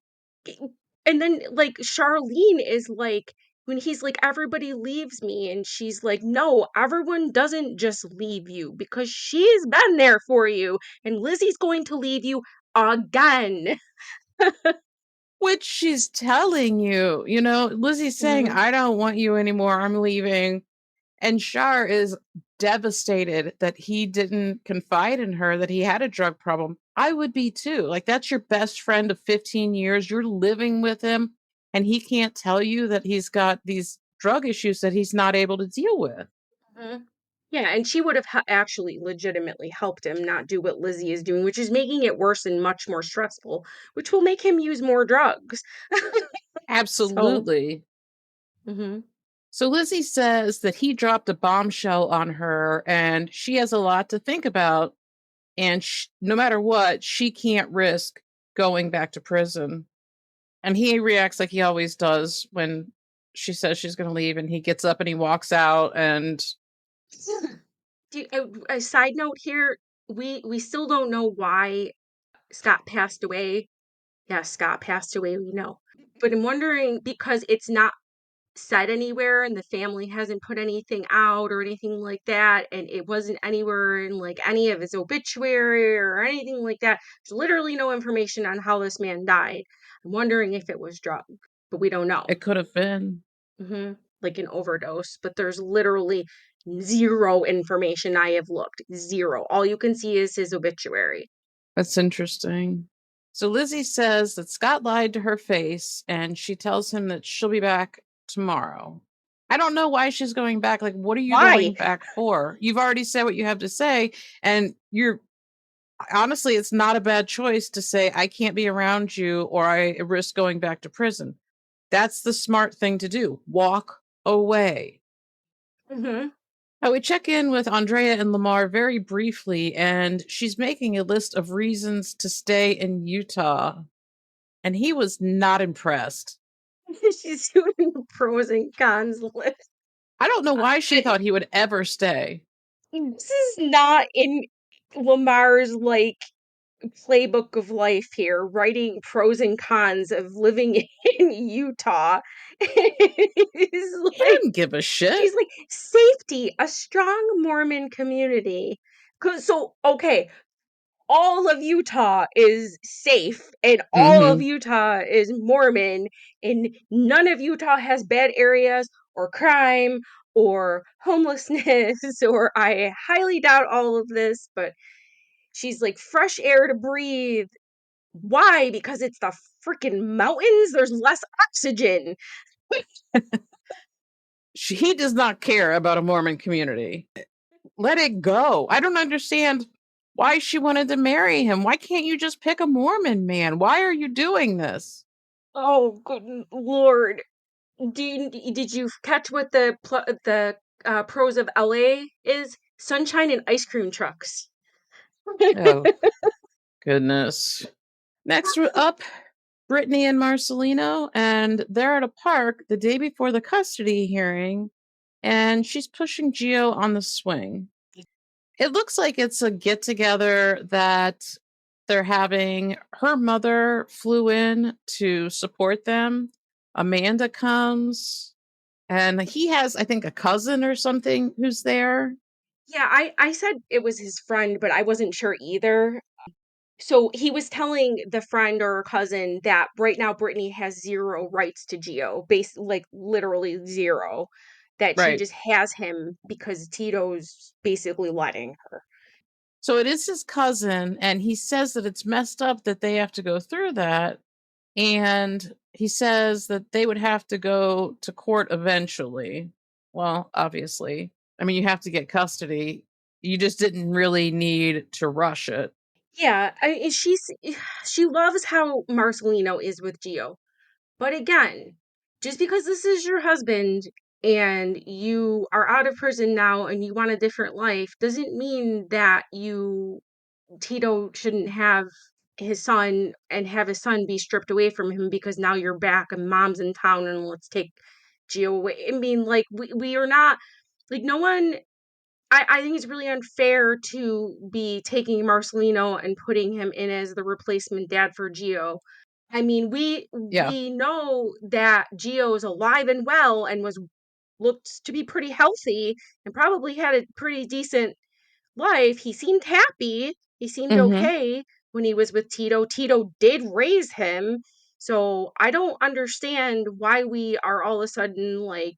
and then like Charlene is like, when he's like, everybody leaves me, and she's like, no, everyone doesn't just leave you because she's been there for you, and Lizzie's going to leave you again. which she's telling you, Lizzie's saying, Hmm. I don't want you anymore. I'm leaving. And Shar is devastated that he didn't confide in her that he had a drug problem. I would be too. Like, that's your best friend of 15 years. You're living with him, and he can't tell you that he's got these drug issues that he's not able to deal with. Hmm. Yeah, and she would have actually legitimately helped him not do what Lizzie is doing, which is making it worse and much more stressful, which will make him use more drugs. So, Absolutely. hmm. So Lizzie says that he dropped a bombshell on her and she has a lot to think about. And no matter what, she can't risk going back to prison. And he reacts like he always does when she says she's going to leave, and he gets up and he walks out. And A side note here, we still don't know why Scott passed away. Yeah, Scott passed away, we know. But I'm wondering because it's not said anywhere and the family hasn't put anything out or anything like that, and it wasn't anywhere in like any of his obituary or anything like that. There's literally no information on how this man died. I'm wondering if it was drug, but we don't know. it could have been. Hmm. Like an overdose, but there's literally zero information. I have looked, zero. All you can see is his obituary. That's interesting. So Lizzie says that Scott lied to her face, and she tells him that she'll be back tomorrow. I don't know why she's going back. Like, what are you Why? going back for? You've already said what you have to say, and you're honestly, it's not a bad choice to say, I can't be around you or I risk going back to prison. That's the smart thing to do. Walk away. Hmm. Now, we check in with Andrea and Lamar very briefly, and she's making a list of reasons to stay in Utah. And he was not impressed. She's doing the pros and cons list. I don't know why she thought he would ever stay. This is not in Lamar's like playbook of life here, writing pros and cons of living in Utah. It's He like didn't give a shit. she's like safety, a strong Mormon community. So okay, all of Utah is safe and all of Hmm. Utah is Mormon, and none of Utah has bad areas or crime or homelessness or I highly doubt all of this, but she's like fresh air to breathe. Why? Because it's the freaking mountains. There's less oxygen. He does not care about a Mormon community. let it go. I don't understand why she wanted to marry him. Why can't you just pick a Mormon man? Why are you doing this? Oh, good lord. Did you catch what the pros of LA is? Sunshine and ice cream trucks. Oh, goodness. Next up, Brittany and Marcelino, and they're at a park the day before the custody hearing, and she's pushing Gio on the swing. It looks like it's a get together that they're having. Her mother flew in to support them. Amanda comes, and he has, I think, a cousin or something who's there. Yeah, I said it was his friend, but I wasn't sure either. So he was telling the friend or cousin that right now Brittany has zero rights to Gio, like literally zero. That she Right. just has him because Tito's basically letting her. So it is his cousin, and he says that it's messed up that they have to go through that. And he says that they would have to go to court eventually. Well, obviously. I mean, you have to get custody. You just didn't really need to rush it. Yeah, she loves how Marcelino is with Gio. But again, just because this is your husband and you are out of prison now and you want a different life doesn't mean that Tito shouldn't have his son and have his son be stripped away from him because now you're back and mom's in town and let's take Gio away. I mean, like, we are not, like, no one, I think it's really unfair to be taking Marcelino and putting him in as the replacement dad for Gio. I mean, Yeah. we know that Gio is alive and well and was looked to be pretty healthy and probably had a pretty decent life. He seemed happy. He seemed Mm-hmm. okay when he was with Tito. Tito did raise him. So I don't understand why we are all of a sudden like,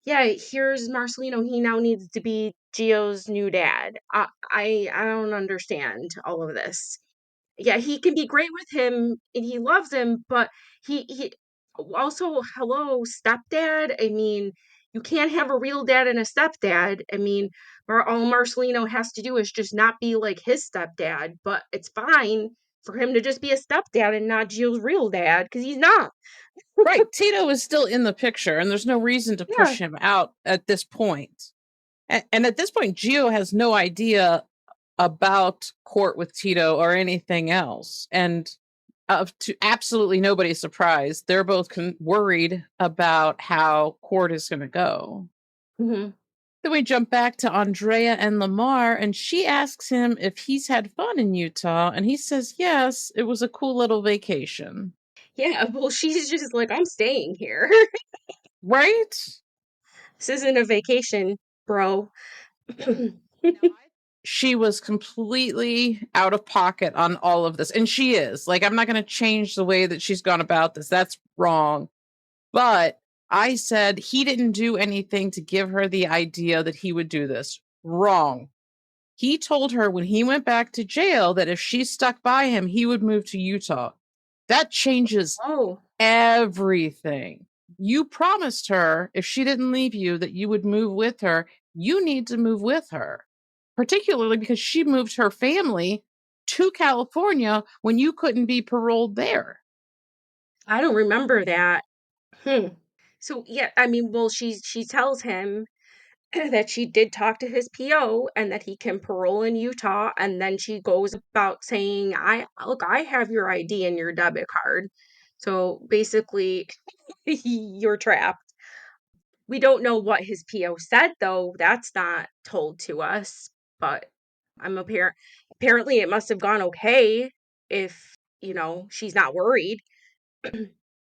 yeah, here's Marcelino. He now needs to be Gio's new dad. I don't understand all of this. Yeah, he can be great with him and he loves him, but he also, hello, stepdad. I mean, you can't have a real dad and a stepdad. I mean, all Marcelino has to do is just not be like his stepdad, but it's fine for him to just be a stepdad and not Gio's real dad because he's not. Right. Tito is still in the picture, and there's no reason to Yeah. push him out at this point. And at this point, Gio has no idea about court with Tito or anything else. And to absolutely nobody's surprise, they're both worried about how court is going to go. Hmm. Then we jump back to Andrea and Lamar, and she asks him if he's had fun in Utah, and he says yes, it was a cool little vacation. Yeah, well, she's just like, I'm staying here. Right? This isn't a vacation, bro. She was completely out of pocket on all of this. And she is. Like, I'm not going to change the way that she's gone about this. That's wrong. But I said he didn't do anything to give her the idea that he would do this. Wrong. He told her when he went back to jail that if she stuck by him, he would move to Utah. That changes Oh, everything. You promised her if she didn't leave you that you would move with her. You need to move with her, particularly because she moved her family to California when you couldn't be paroled there. I don't remember that. Hmm. So yeah, I mean, well, she tells him that she did talk to his PO and that he can parole in Utah, and then she goes about saying, "I look, I have your ID and your debit card." So basically, you're trapped. We don't know what his PO said though. That's not told to us, but apparently it must have gone okay if, she's not worried.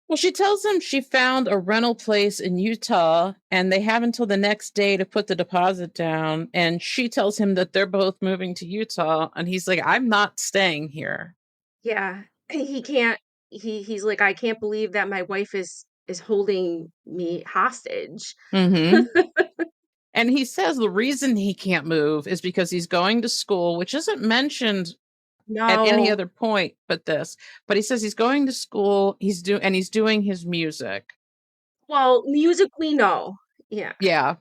Well, she tells him she found a rental place in Utah and they have until the next day to put the deposit down. And she tells him that they're both moving to Utah. And he's like, I'm not staying here. Yeah. He can't he's like, I can't believe that my wife is holding me hostage. Mm-hmm. And he says the reason he can't move is because he's going to school, which isn't mentioned at any No. other point but this. But he says he's going to school, he's doing his music. Well, music we know. Yeah. Yeah.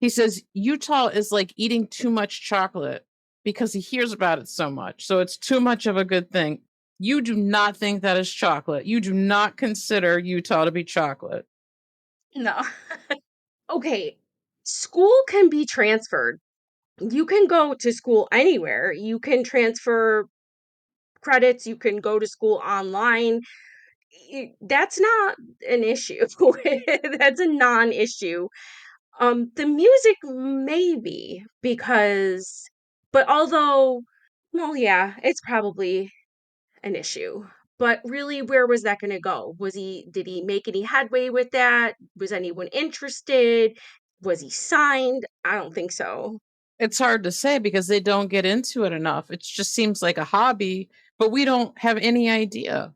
He says Utah is like eating too much chocolate because he hears about it so much. So it's too much of a good thing. You do not think that is chocolate. You do not consider Utah to be chocolate. No. Okay, school can be transferred. You can go to school anywhere. You can transfer credits. You can go to school online. That's not an issue. That's a non-issue. The music maybe because, but although, well, yeah, it's probably an issue. But really, where was that going to go? Did he make any headway with that? Was anyone interested? Was he signed? I don't think so. It's hard to say because they don't get into it enough. It just seems like a hobby, but we don't have any idea.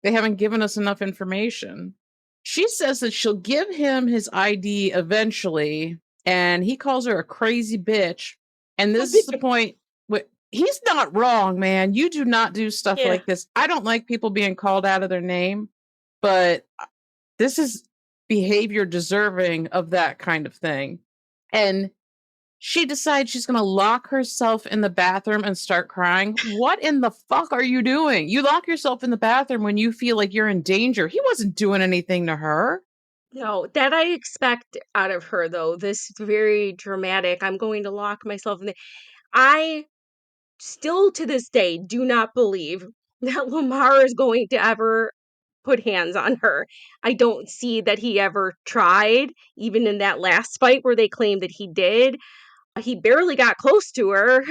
They haven't given us enough information. She says that she'll give him his ID eventually, and he calls her a crazy bitch. And this is the point. He's not wrong, man. You do not do stuff Yeah. like this. I don't like people being called out of their name, but this is behavior deserving of that kind of thing. And she decides she's going to lock herself in the bathroom and start crying. What in the fuck are you doing? You lock yourself in the bathroom when you feel like you're in danger. He wasn't doing anything to her. No, that I expect out of her, though. This very dramatic, I'm going to lock myself in the. I still to this day do not believe that Lamar is going to ever put hands on her. I don't see that he ever tried, even in that last fight where they claimed that he did. He barely got close to her.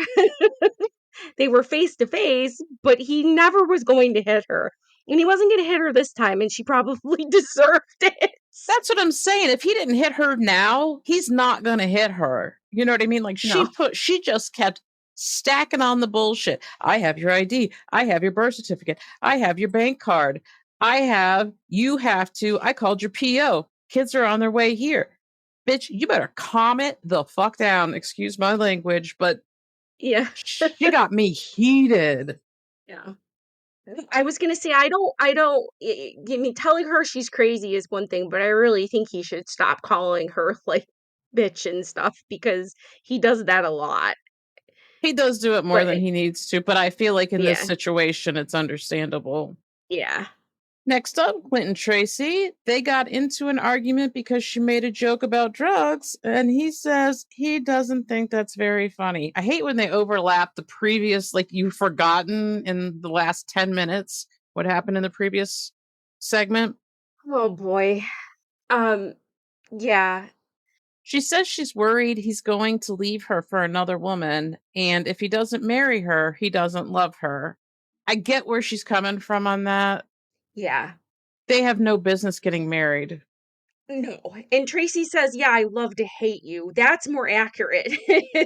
They were face to face, but he never was going to hit her. And he wasn't going to hit her this time, and she probably deserved it. That's what I'm saying. If he didn't hit her now, he's not going to hit her. You know what I mean? Like No. she just kept stacking on the bullshit. I have your ID. I have your birth certificate. I have your bank card. You have to. I called your PO. Kids are on their way here. Bitch, you better calm it the fuck down. Excuse my language, but Yeah. she got me heated. Yeah. I was gonna say I mean telling her she's crazy is one thing, but I really think he should stop calling her like bitch and stuff because he does that a lot. He does do it more But than he needs to, but I feel like in this yeah, situation, it's understandable. yeah. Next up, Clint and Tracie. They got into an argument because she made a joke about drugs, and he says he doesn't think that's very funny. I hate when they overlap the previous, like you've forgotten in the last 10 minutes what happened in the previous segment. Oh boy. Um, yeah. She says she's worried he's going to leave her for another woman, and if he doesn't marry her, he doesn't love her. I get where she's coming from on that. Yeah. They have no business getting married. No. And Tracie says, "Yeah, I love to hate you." That's more accurate.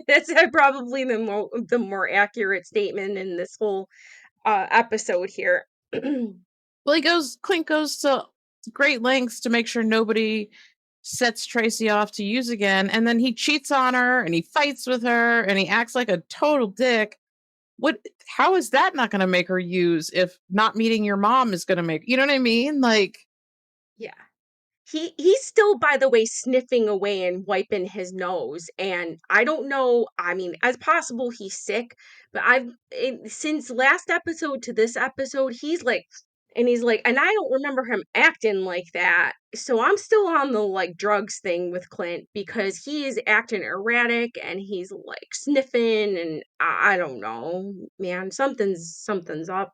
That's probably the more accurate statement in this whole episode here. Well, Clint goes to great lengths to make sure nobody sets Tracie off to use again. And then he cheats on her and he fights with her and he acts like a total dick. How is that not going to make her use if not meeting your mom is going to make, you know what I mean? Like, Yeah. He's still, by the way, sniffing away and wiping his nose, and I don't know. I mean, as possible, he's sick, but since last episode to this episode, and I don't remember him acting like that. So I'm still on the like drugs thing with Clint because he is acting erratic and he's like sniffing, and I don't know, man, something's up.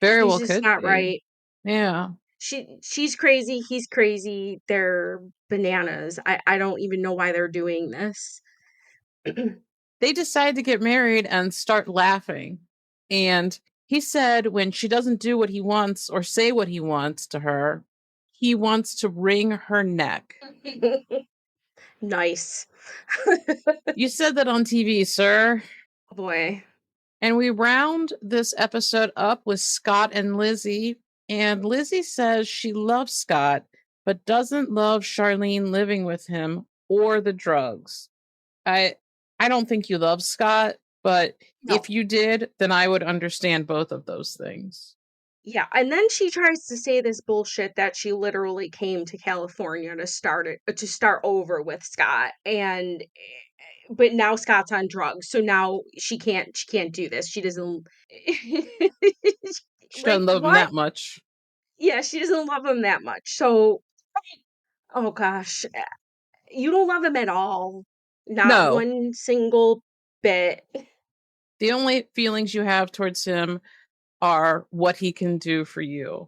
very He's well just could not be. right. Yeah. She's crazy, he's crazy, they're bananas. I don't even know why they're doing this. They decide to get married and start laughing. And he said when she doesn't do what he wants or say what he wants to her, he wants to wring her neck. Nice. You said that on TV, sir. Oh boy. And we round this episode up with Scott and Lizzie. And Lizzie says she loves Scott, but doesn't love Charlene living with him or the drugs. I I don't think you love Scott, but No. if you did, then I would understand both of those things. Yeah, and then she tries to say this bullshit that she literally came to California to start over with Scott, and but now Scott's on drugs, so now she can't do this. She doesn't She like doesn't love him what? that much. Yeah, she doesn't love him that much. So, oh gosh, you don't love him at all. Not No. one single bit. The only feelings you have towards him are what he can do for you.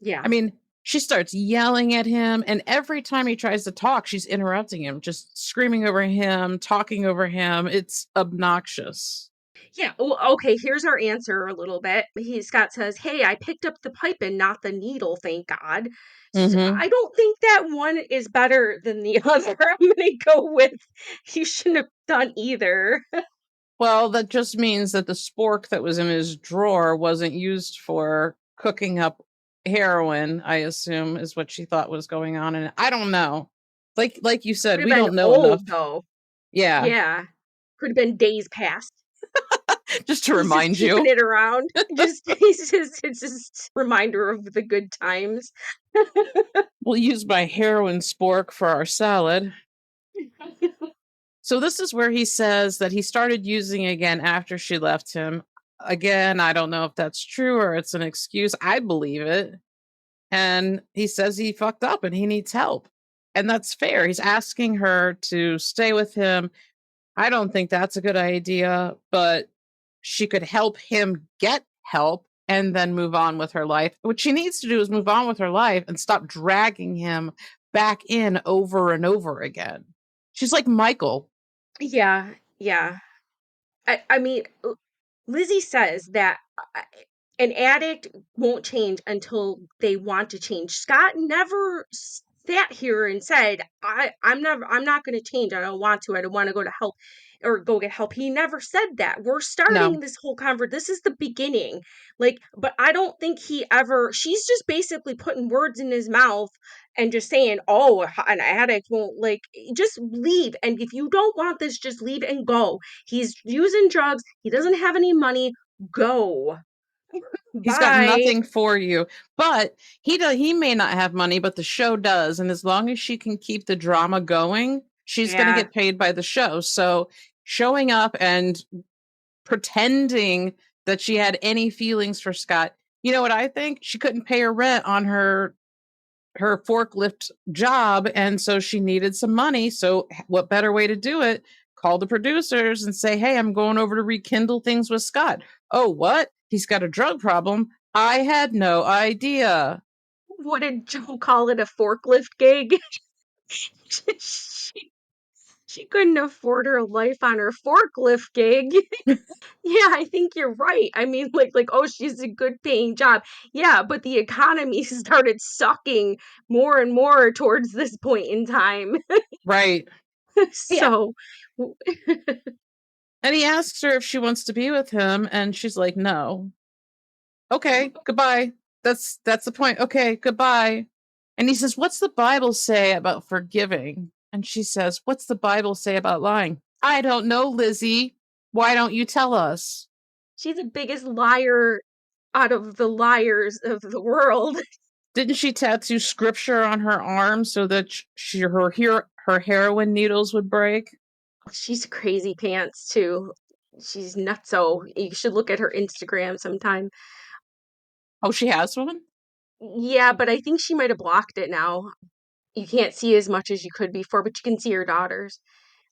I Yeah. mean, she starts yelling at him, and every time he tries to talk, she's interrupting him, just screaming over him, talking over him. It's obnoxious. Yeah. Well, okay, here's our answer a little bit. Scott says, "Hey, I picked up the pipe and not the needle, thank God." Hmm. I don't think that one is better than the other. I'm gonna go with you shouldn't have done either. Well, that just means that the spork that was in his drawer wasn't used for cooking up heroin, I assume, is what she thought was going on. And I don't know. Like you Could said, have we been don't know enough. old though. Yeah, Yeah. Could have been days past. just to He's just remind keeping you. it around. It's just a reminder of the good times. We'll use my heroin spork for our salad. So this is where he says that he started using again after she left him. Again, I don't know if that's true or it's an excuse. I believe it. And he says he fucked up and he needs help. And that's fair. He's asking her to stay with him. I don't think that's a good idea, but she could help him get help and then move on with her life. What she needs to do is move on with her life and stop dragging him back in over and over again. She's like Michael. Yeah, yeah. I mean, Lizzie says that an addict won't change until they want to change. Scott never sat here and said, I'm not going to change. I don't want to. I don't want to go to help or go get help." He never said that. We're No, starting this whole conversation. This is the beginning. Like, but I don't think he ever, she's just basically putting words in his mouth and just saying, "Oh, an addict won't like, just leave. And if you don't want this, just leave and go. He's using drugs. He doesn't have any money. Go. he's got Bye." nothing for you. But he may not have money, but the show does. And as long as she can keep the drama going, she's going to Yeah. get paid by the show. So showing up and pretending that she had any feelings for Scott. You know what I think? She couldn't pay her rent on her forklift job, and so she needed some money. So what better way to do it? Call the producers and say, "Hey, I'm going over to rekindle things with Scott." "Oh, what? He's got a drug problem? I had no idea." What did Joe call it? A forklift gig? she, she couldn't afford her life on her forklift gig. Yeah, I think you're right. I mean, oh, she's a good paying job. Yeah, but the economy started sucking more and more towards this point in time. Right. Yeah. So, And he asks her if she wants to be with him, and she's like, "No." "Okay, goodbye. That's the point. Okay, goodbye." And he says, "What's the Bible say about forgiving?" And she says, "What's the Bible say about lying?" "I don't know, Lizzie. Why don't you tell us?" she's the biggest liar out of the liars of the world. Didn't she tattoo scripture on her arm so that her heroin needles would break? She's crazy pants too. She's nutso. You should look at her Instagram sometime. Oh, she has one? Yeah, but I think she might have blocked it now. You can't see as much as you could before, but you can see her daughters.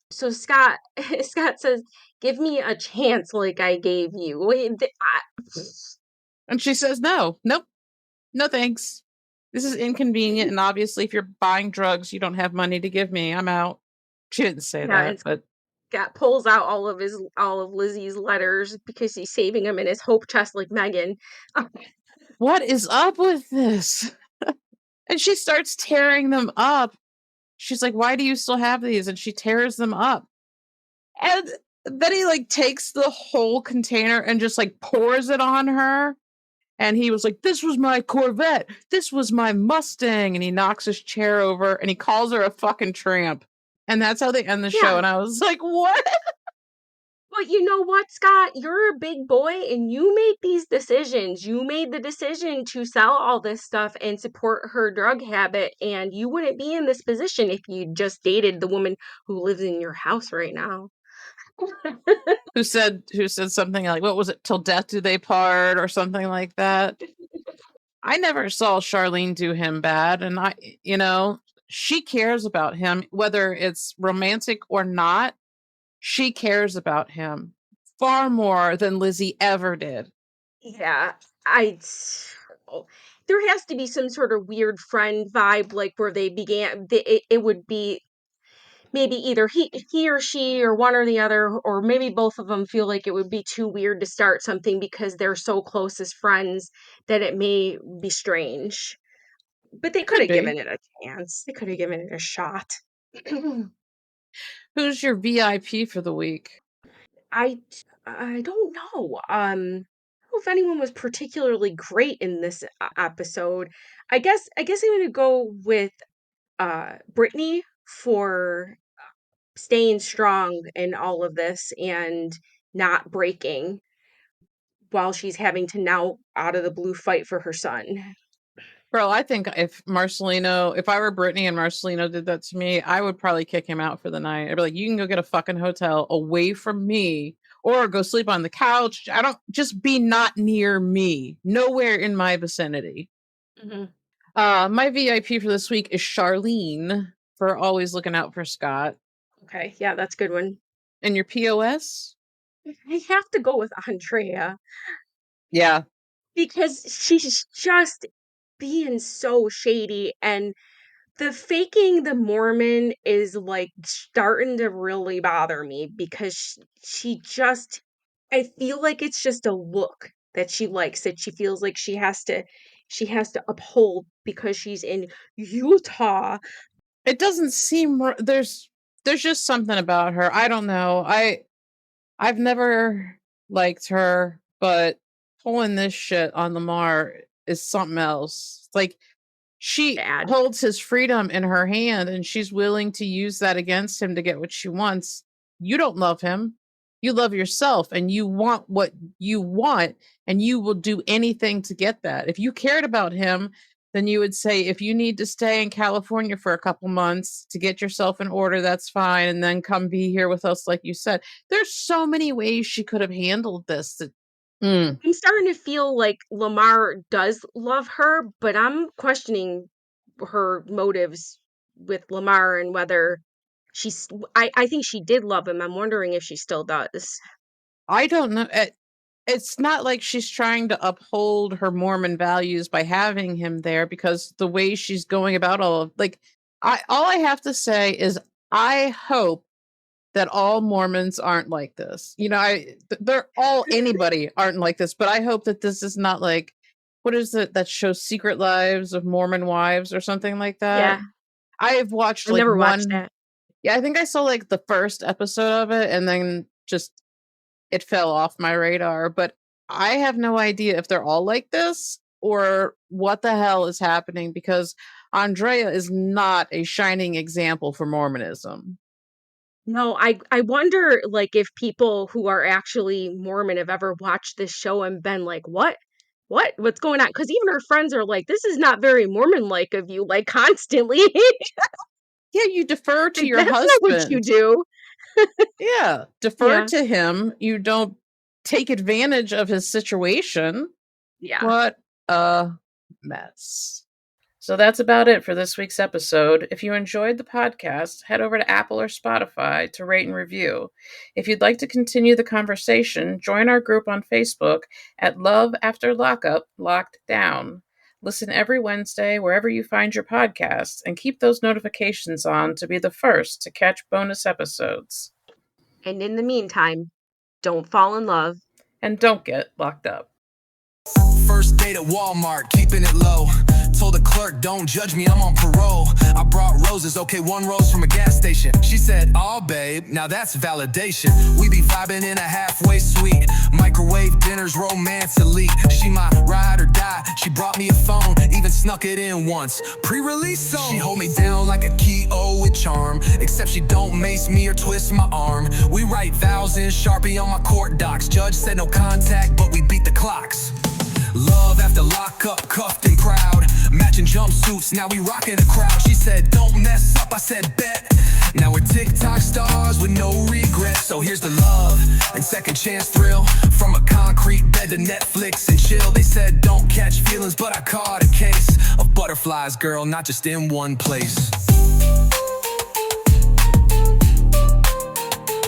So Scott, Scott says, "Give me a chance, like I gave you." And she says, "No, nope, no thanks. This is inconvenient. And obviously, if you're buying drugs, you don't have money to give me. I'm out." She didn't say Yeah, that, and but Scott pulls out all of Lizzie's letters because he's saving them in his hope chest, like Megan. what is up with this? And she starts tearing them up. She's like, "Why do you still have these?" And she tears them up. And then he like takes the whole container and just like pours it on her. And he was like, "This was my Corvette. This was my Mustang." And he knocks his chair over and he calls her a fucking tramp. And that's how they end the show. Yeah, And I was like, what? But you know what, Scott? You're a big boy and you made these decisions. You made the decision to sell all this stuff and support her drug habit, and you wouldn't be in this position if you just dated the woman who lives in your house right now. Who said something like, what was it, till death do they part, or something like that? I never saw Charlene do him bad, and she cares about him, whether it's romantic or not. She cares about him far more than Lizzie ever did. Yeah, there has to be some sort of weird friend vibe, like where they began. It would be maybe either he or she or one or the other, or maybe both of them feel like it would be too weird to start something because they're so close as friends that it may be strange. But they could Could have given be. it a chance. They could have given it a shot. Who's your VIP for the week? I don't know. I don't know if anyone was particularly great in this episode. I guess I'm gonna go with Brittany for staying strong in all of this and not breaking while she's having to now out of the blue fight for her son. Bro, I think if I were Brittany and Marcelino did that to me, I would probably kick him out for the night. I'd be like, you can go get a fucking hotel away from me or go sleep on the couch. Just be not near me, nowhere in my vicinity. Mm-hmm. My VIP for this week is Charlene for always looking out for Scott. Okay, yeah, that's a good one. And your POS? I have to go with Andrea. Yeah. Because she's just being so shady, and the faking the Mormon is like starting to really bother me because she just, I feel like it's just a look that she likes, that she feels like she has to uphold because she's in Utah. It doesn't seem there's just something about her. I don't know. I've never liked her, but pulling this shit on Lamar is something else. Like, she Bad. holds his freedom in her hand and she's willing to use that against him to get what she wants. You don't love him. You love yourself and you want what you want, and you will do anything to get that. If you cared about him, then you would say, if you need to stay in California for a couple months to get yourself in order, that's fine. And then come be here with us, like you said. There's so many ways she could have handled this. I'm starting to feel like Lamar does love her, but I'm questioning her motives with Lamar and whether I think she did love him. I'm wondering if she still does. I don't know. It's not like she's trying to uphold her Mormon values by having him there, because the way she's going about all I have to say is I hope that all Mormons aren't like this. They're all anybody aren't like this, but I hope that this is not like, what is it that shows Secret Lives of Mormon Wives or something like that? Yeah, I have watched I've like never watched one. that. Yeah, I think I saw like the first episode of it and then just it fell off my radar, but I have no idea if they're all like this or what the hell is happening, because Andrea is not a shining example for Mormonism. No, I wonder like if people who are actually Mormon have ever watched this show and been like, "What? What's going on?" Because even her friends are like, "This is not very Mormon-like of you," like constantly. Yeah, you defer to Like your that's not what you husband. do. Yeah, defer Yeah, to him. You don't take advantage of his situation. yeah. What a mess. So that's about it for this week's episode. If you enjoyed the podcast, head over to Apple or Spotify to rate and review. If you'd like to continue the conversation, join our group on Facebook at Love After Lockup, Locked Down. Listen every Wednesday wherever you find your podcasts, and keep those notifications on to be the first to catch bonus episodes. And in the meantime, don't fall in love. And don't get locked up. First date at Walmart, keeping it low. Told the clerk, don't judge me, I'm on parole. I brought roses, okay, one rose from a gas station. She said, oh babe, now that's validation. We be vibing in a halfway suite. Microwave dinners, romance elite. She my ride or die, She brought me a phone, even snuck it in once. Pre-release song. She hold me down like a key-o with charm, except she don't mace me or twist my arm. We write vows in Sharpie on my court docs. Judge said no contact, but we beat the clocks. Love after lockup, cuffed and proud. Matching jumpsuits, now we rockin' the crowd. She said, don't mess up, I said, bet. Now we're TikTok stars with no regrets. So here's the love and second chance thrill. From a concrete bed to Netflix and chill. They said, don't catch feelings, but I caught a case of butterflies, girl, not just in one place.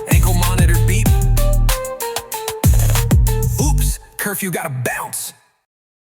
Ankle monitor beep. Oops, curfew gotta bounce.